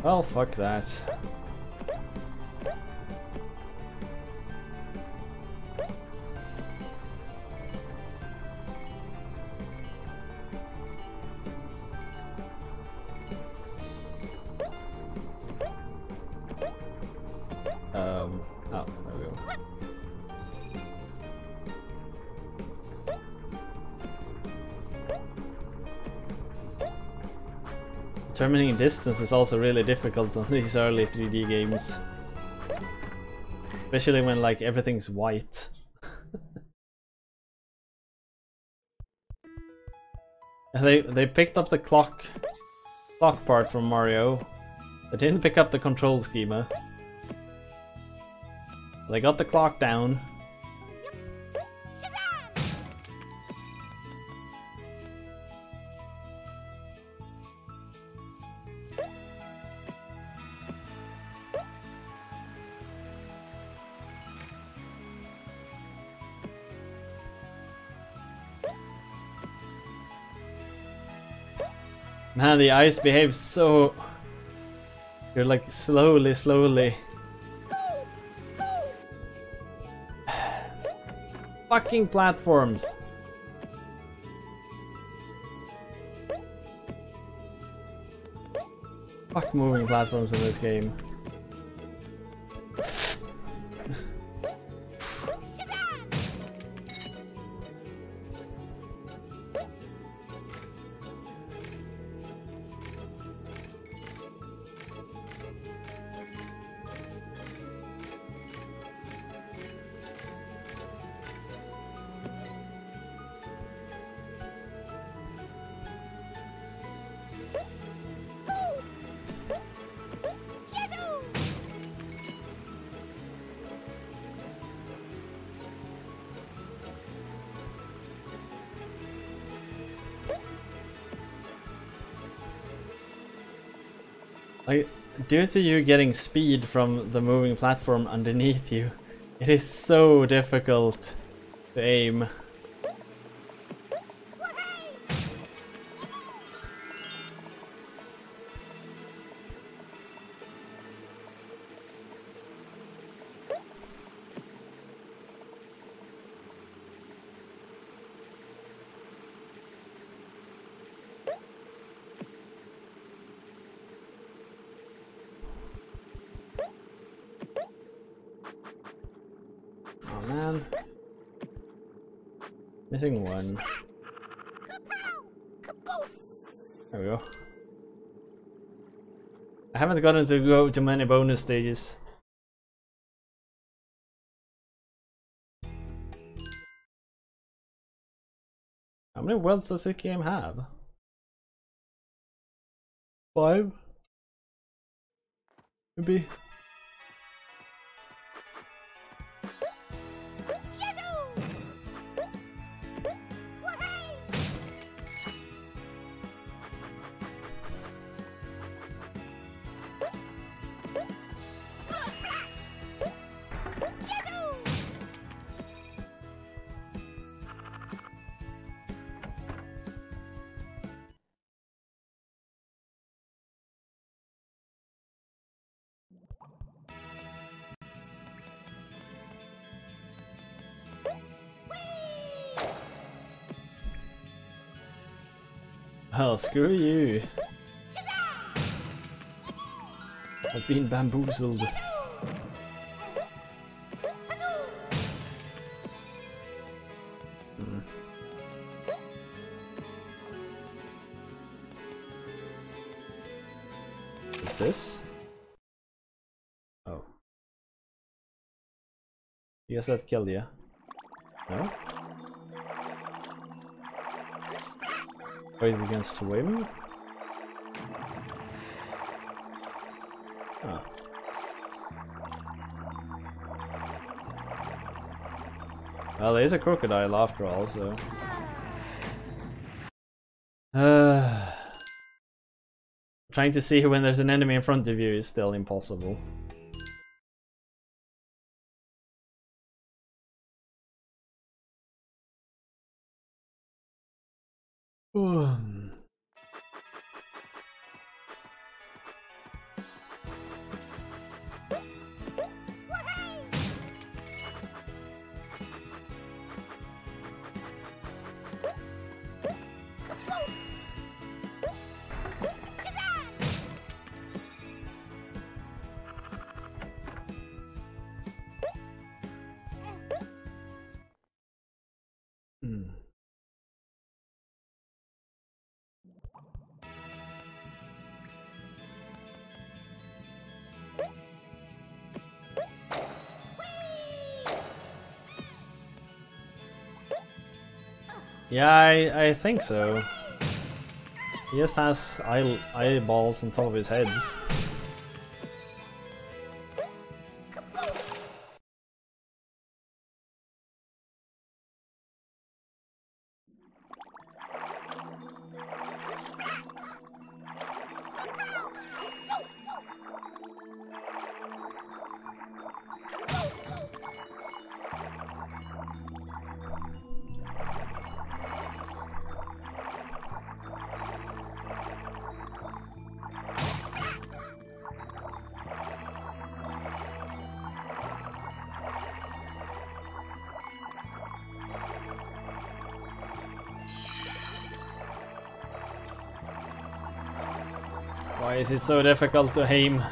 Well, fuck that. Oh, there we go. Determining distance is also really difficult on these early 3D games. Especially when, like, everything's white. They picked up the clock part from Mario. They didn't pick up the control schema. They got the clock down. Man, the ice behaves so... You're like slowly. Fucking platforms. Fuck moving platforms in this game. Like, due to you getting speed from the moving platform underneath you, it is so difficult to aim. Oh man. Missing one. There we go. I haven't gotten to go to many bonus stages. How many worlds does this game have? 5? Maybe. Well, screw you. I've been bamboozled. Is this? Oh. I guess that killed you. No? Wait, we can swim? Oh. Well, there's a crocodile after all, so... Trying to see when there's an enemy in front of you is still impossible. Yeah, I think so. He just has eyeballs on top of his head. Why is it so difficult to aim?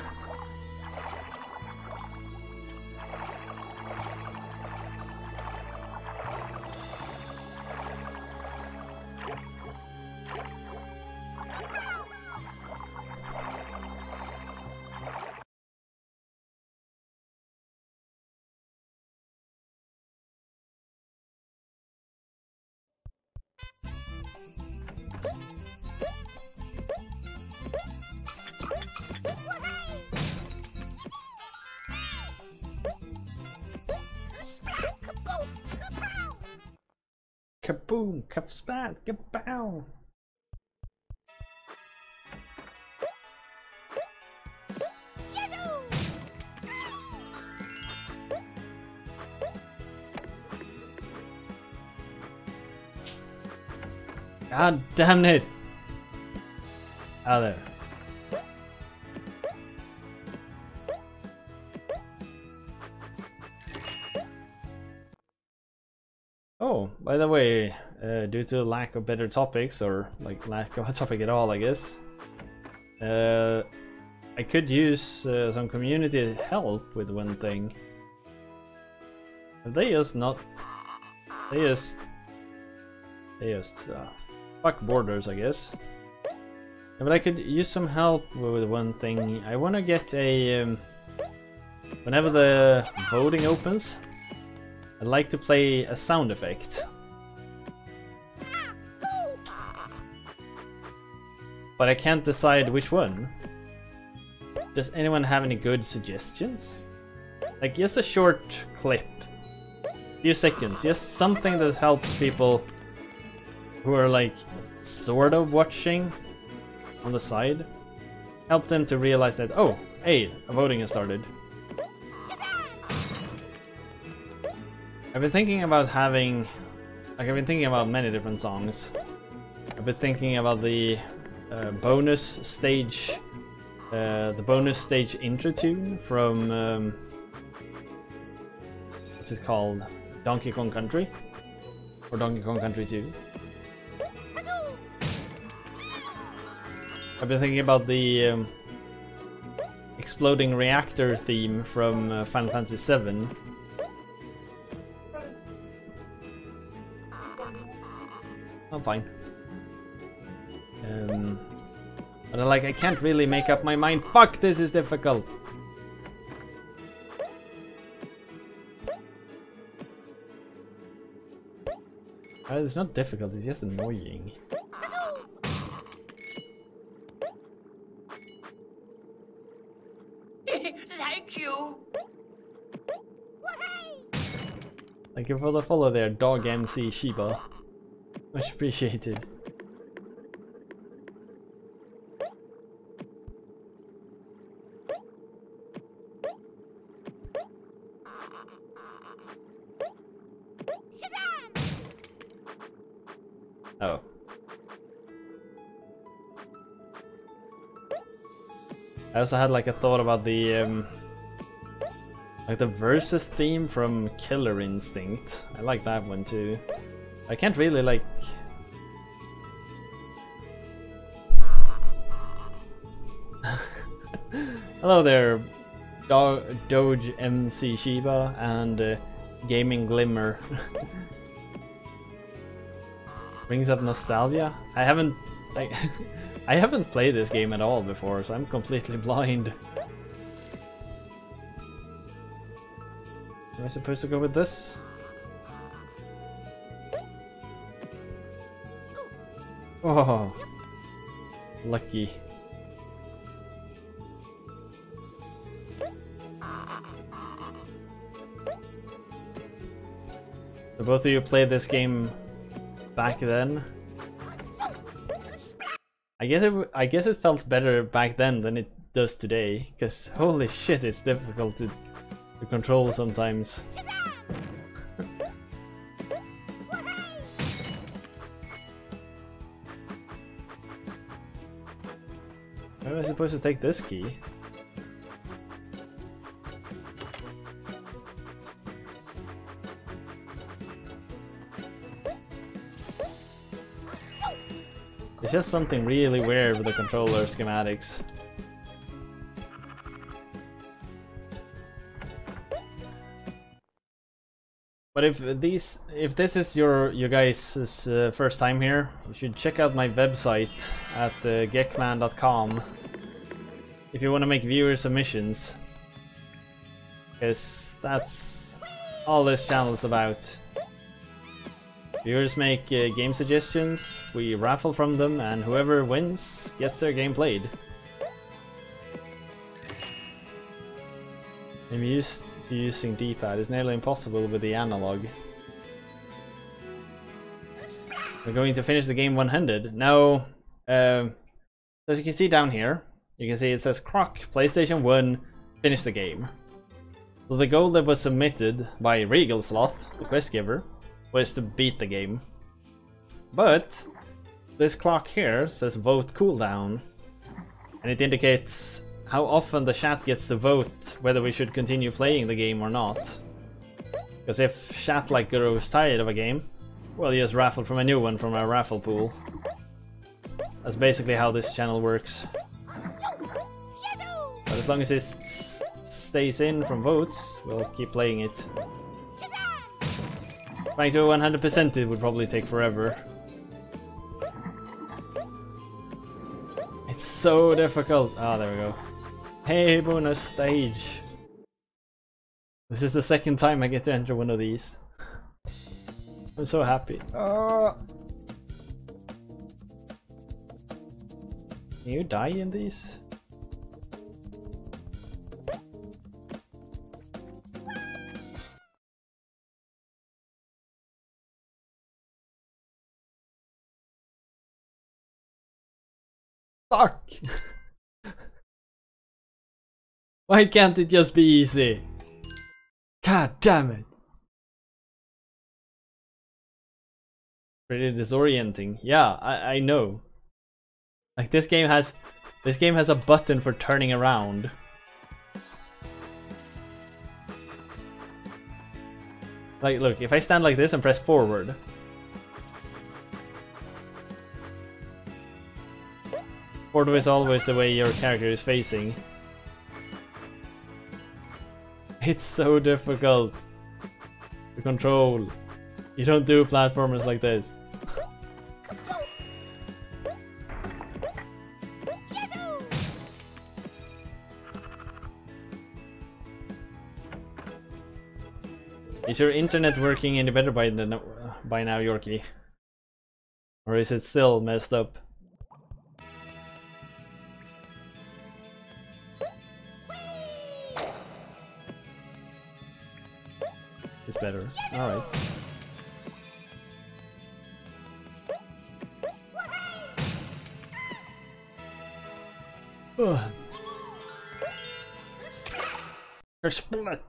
Kaboom! Kapspat! Kapow! God damn it! Ah, there. Oh, by the way, due to lack of better topics, or like lack of a topic at all, I guess, I could use some community help with one thing. They just not. They just fuck borders, I guess. Yeah, but I could use some help with one thing. I want to get a whenever the voting opens, I'd like to play a sound effect. But I can't decide which one. Does anyone have any good suggestions? Like just a short clip. Few seconds. Just something that helps people who are like sort of watching on the side. Help them to realize that, oh, hey, voting has started. I've been thinking about having, like, I've been thinking about many different songs. I've been thinking about the bonus stage intro tune from what's it called? Donkey Kong Country? Or Donkey Kong Country 2? I've been thinking about the exploding reactor theme from Final Fantasy VII. I'm fine. But I can't really make up my mind. Fuck, this is difficult. It's not difficult, it's just annoying. Thank you. Thank you for the follow there, Dog MC Shiba. Much appreciated. Oh. I also had like a thought about the like the versus theme from Killer Instinct. I like that one too. I can't really like hello there, Doge MC Shiba and Gaming Glimmer. Brings up nostalgia. I haven't played this game at all before, so I'm completely blind. Am I supposed to go with this? Oh, lucky. So both of you played this game back then? I guess it felt better back then than it does today, because holy shit, it's difficult to control sometimes. How am I supposed to take this key? It's just something really weird with the controller schematics. But if this is your guys' first time here, you should check out my website at geckman.com if you want to make viewer submissions, because that's all this channel is about. Viewers make game suggestions, we raffle from them, and whoever wins gets their game played. I'm used to using D-pad, it's nearly impossible with the analog. We're going to finish the game one-handed. Now, as you can see down here, you can see it says Croc, PlayStation 1, finish the game. So the goal that was submitted by Regal Sloth, the quest giver, was to beat the game. But this clock here says vote cooldown, and it indicates how often the chat gets to vote whether we should continue playing the game or not. Because if chat like grows tired of a game, well, you just raffle from a new one from our raffle pool. That's basically how this channel works. But as long as it stays in from votes, we'll keep playing it. Trying to 100% it would probably take forever. It's so difficult. Oh, there we go. Hey, bonus stage. This is the second time I get to enter one of these. I'm so happy. Oh. Can you die in these? Fuck! Why can't it just be easy? God damn it! Pretty disorienting. Yeah, I know. Like this game has a button for turning around. Like look, if I stand like this and press forward. Forward is always the way your character is facing. It's so difficult to control. You don't do platformers like this. Is your internet working any better by now, Yorkie? Or is it still messed up? It's better. Alright. Her split.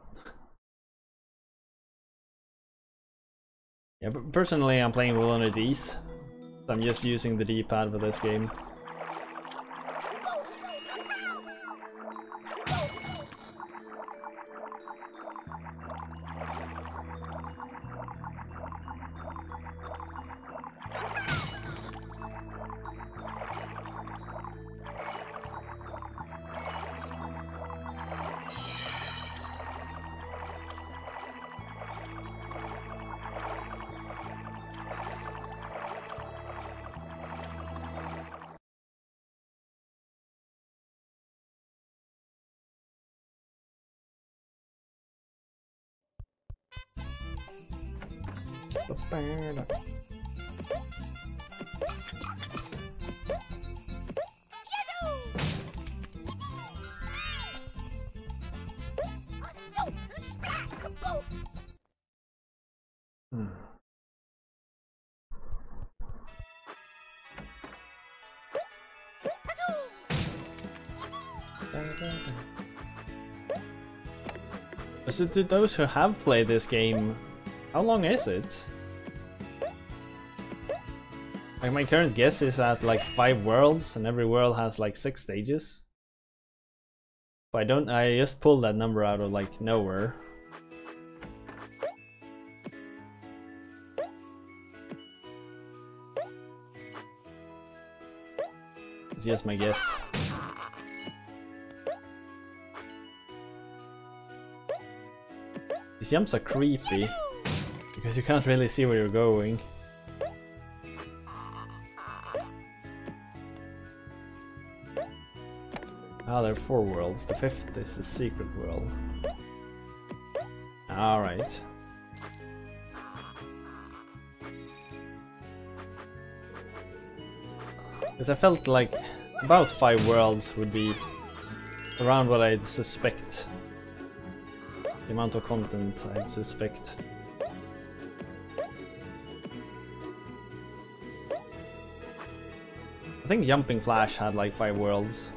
Yeah, but personally I'm playing with one of these. So I'm just using the D-pad for this game. So to those who have played this game, how long is it? Like my current guess is at like 5 worlds, and every world has like 6 stages. But I just pulled that number out of like nowhere. It's just my guess. These jumps are creepy, because you can't really see where you're going. Ah, there are 4 worlds. The 5th is the secret world. Alright. Because I felt like about 5 worlds would be around what I'd suspect. The amount of content I'd suspect. I think Jumping Flash had like 5 worlds.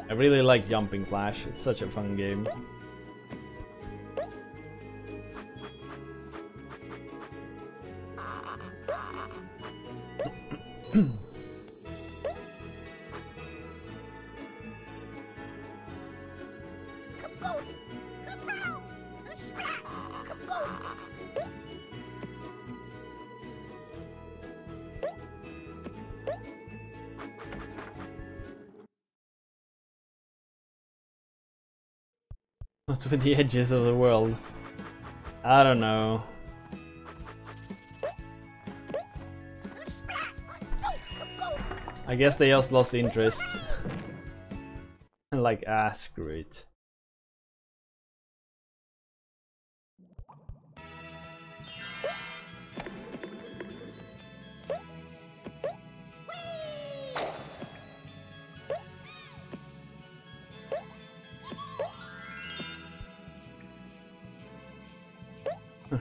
I really like Jumping Flash, it's such a fun game. What's with the edges of the world? I don't know. I guess they just lost interest. Like, ah, screw it.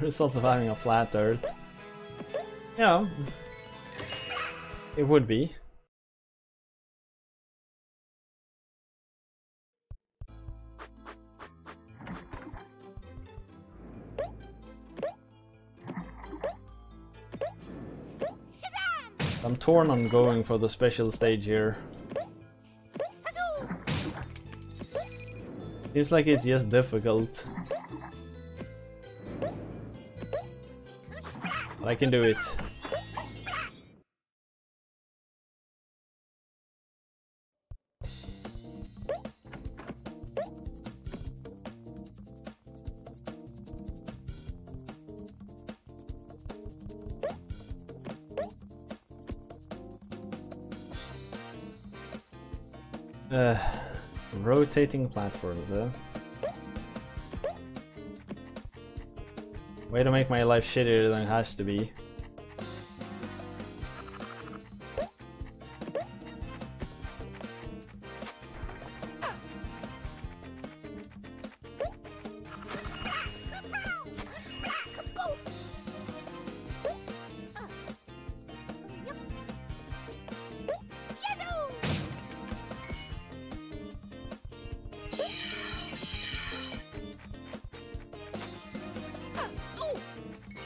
Results of having a flat Earth. Yeah, it would be. I'm torn on going for the special stage here. Seems like it's just difficult. But I can do it. Rotating platforms, Way to make my life shittier than it has to be.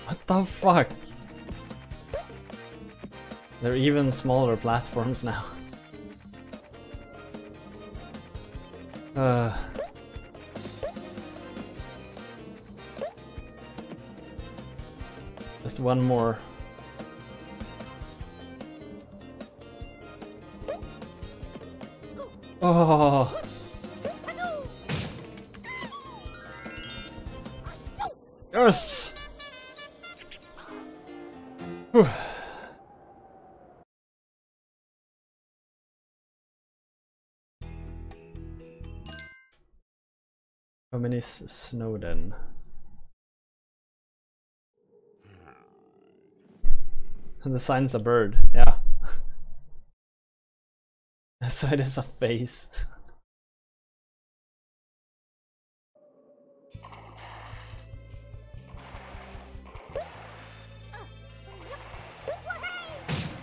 What the fuck? They're even smaller platforms now. Just one more. Oh. Yes. Whew. How many Snowden? And the sign's a bird, yeah. So it is a face.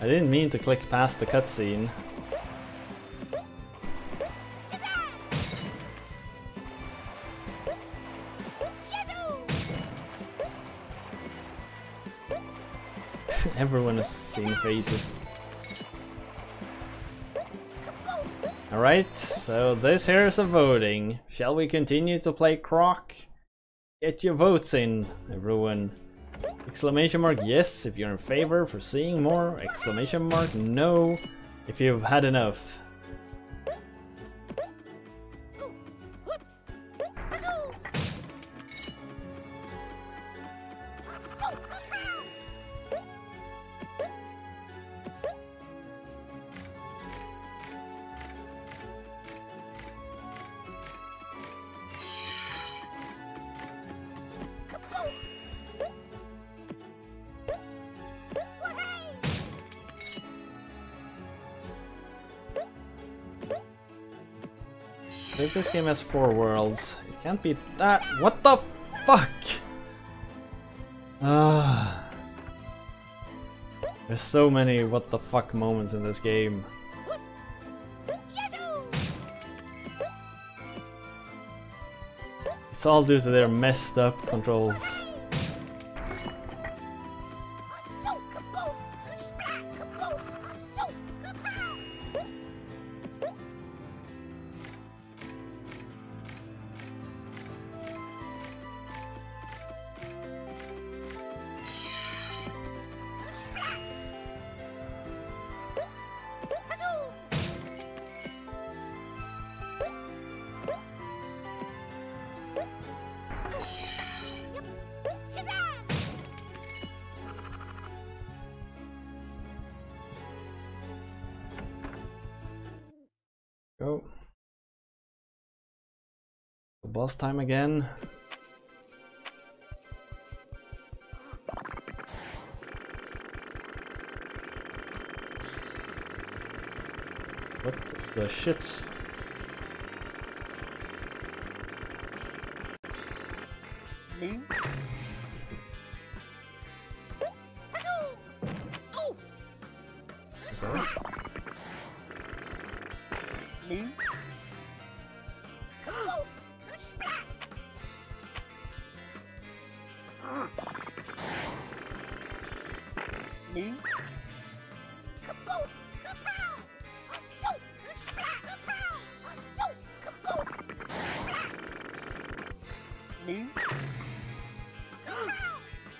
I didn't mean to click past the cutscene. Everyone has seen faces. Alright, so this here is a voting. Shall we continue to play Croc? Get your votes in, everyone. Exclamation mark yes if you're in favor for seeing more. Exclamation mark no if you've had enough. If this game has 4 worlds, it can't be that. What the fuck? There's so many what the fuck moments in this game. It's all due to their messed up controls. Go. Boss time again. What the shits? Me? Okay. Me? Me? Me?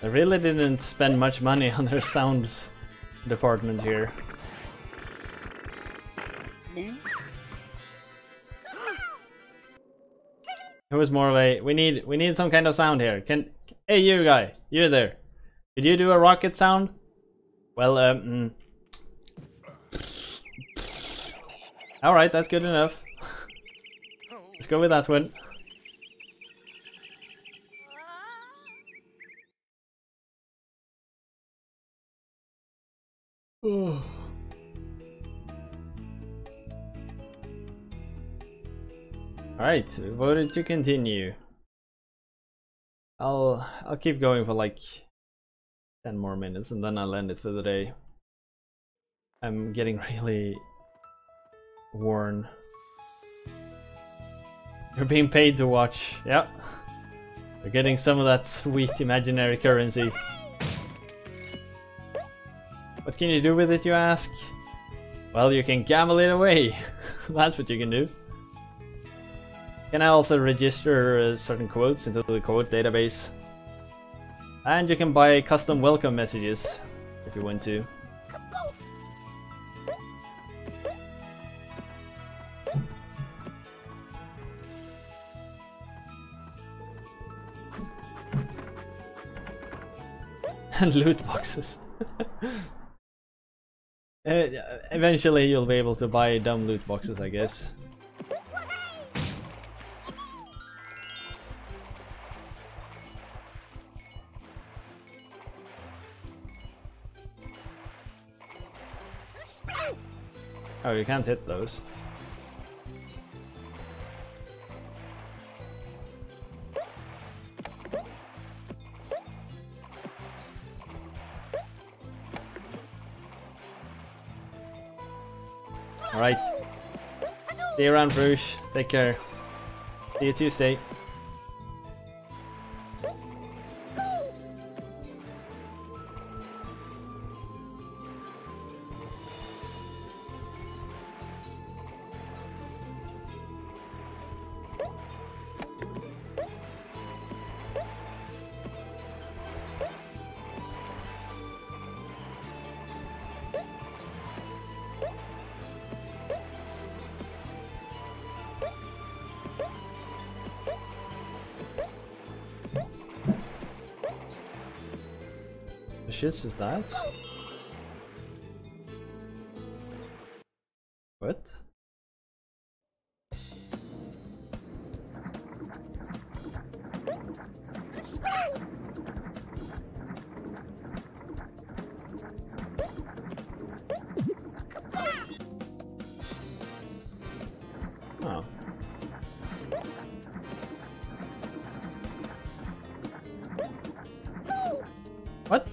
I really didn't spend much money on their sounds department here. Me? It was more of a we need some kind of sound here. Hey you guy, you there. Could you do a rocket sound? Well, alright, that's good enough. Let's go with that one. Alright, we voted to continue. I'll keep going for like 10 more minutes and then I'll end it for the day. I'm getting really worn. You're being paid to watch, yep. You're getting some of that sweet imaginary currency. What can you do with it, you ask? Well, you can gamble it away. That's what you can do. Can I also register certain quotes into the quote database? And you can buy custom welcome messages if you want to. And loot boxes. Eventually you'll be able to buy dumb loot boxes, I guess. Oh, you can't hit those. Alright. See you around, Bruges. Take care. See you Tuesday. The shits is that? What? Oh. What?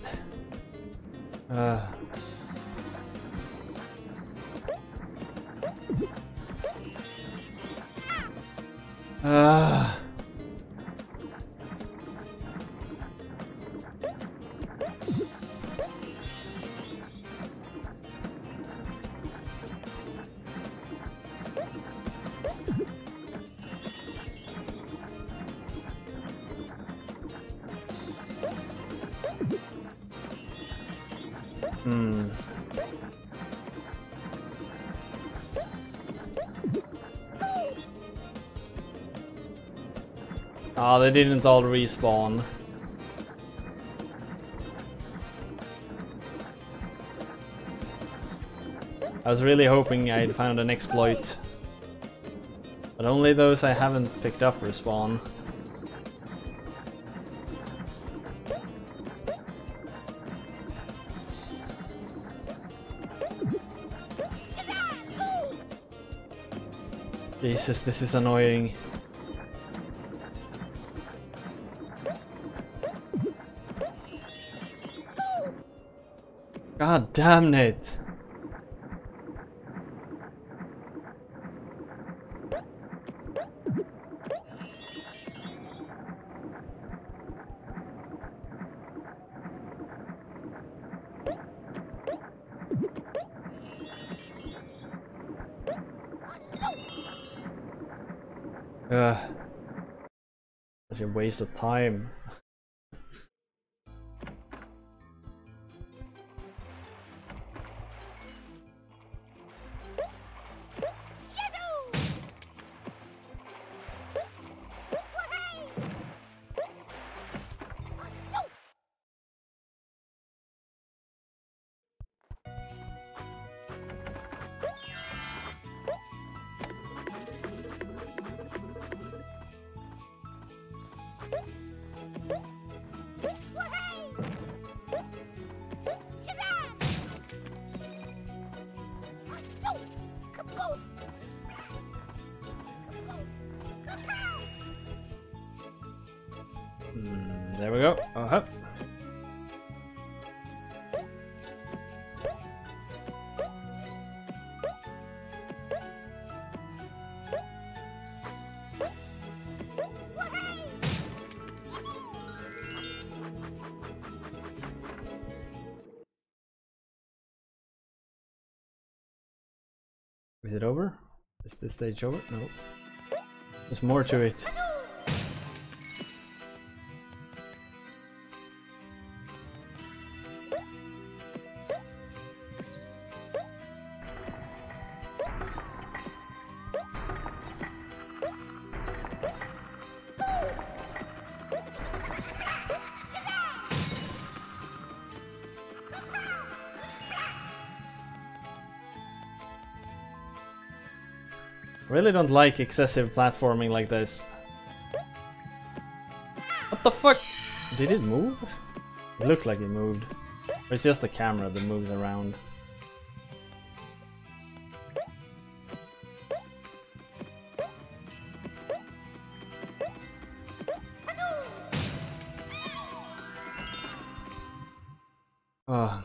Oh, they didn't all respawn. I was really hoping I'd found an exploit But only those I haven't picked up respawn. Jesus, this is annoying. God damn it! Such a waste of time. There we go. Uh-huh. Is it over? Is this stage over? No. There's more to it. Really don't like excessive platforming like this. What the fuck? Did it move? It looked like it moved. Or it's just the camera that moves around. Oh.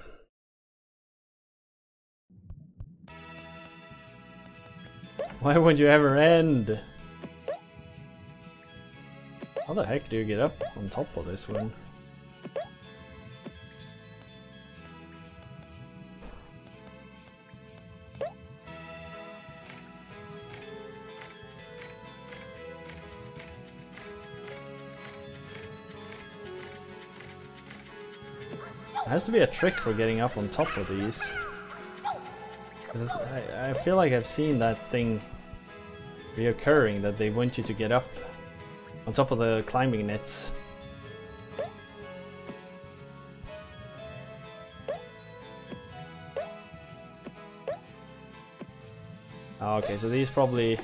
Why would you ever end? How the heck do you get up on top of this one? There has to be a trick for getting up on top of these. I feel like I've seen that thing reoccurring, that they want you to get up on top of the climbing nets. Oh, okay, so these probably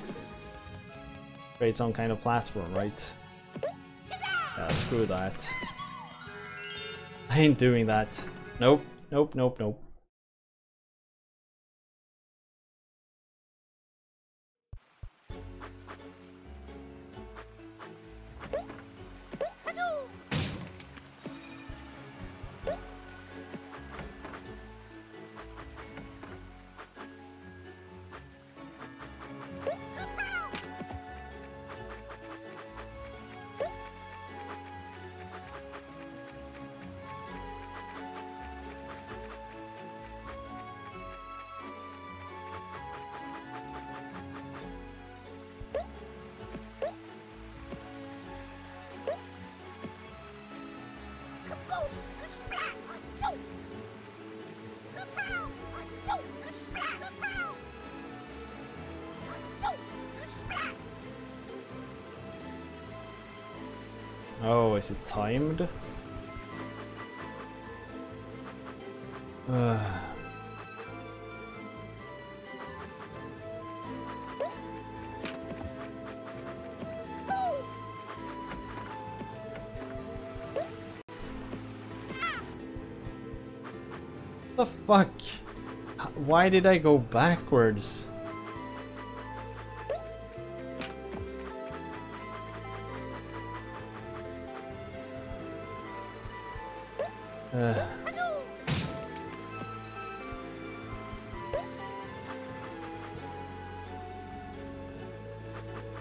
create some kind of platform, right? Yeah, screw that. I ain't doing that. Nope, nope, nope, nope. Oh, is it timed? The fuck? Why did I go backwards?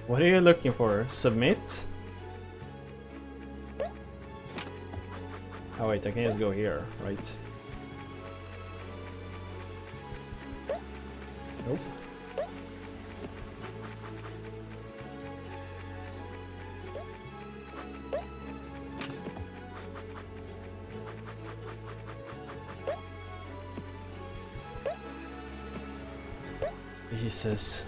What are you looking for? Submit? Oh wait, I can just go here, right? Nope. Jesus.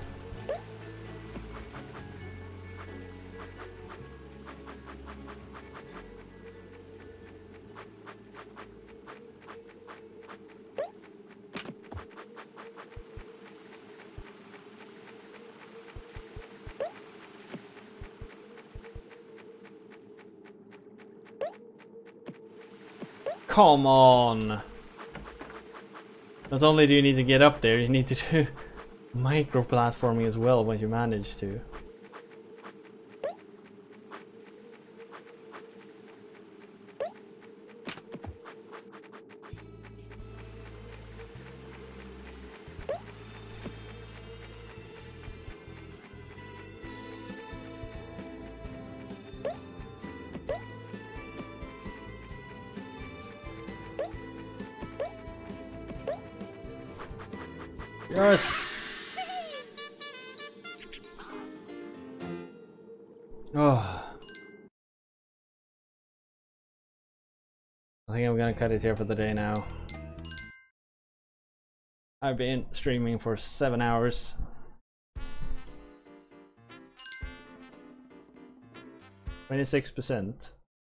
Come on! Not only do you need to get up there, you need to do micro-platforming as well when you manage to. Yes! Oh. I think I'm gonna cut it here for the day now. I've been streaming for 7 hours. 26%.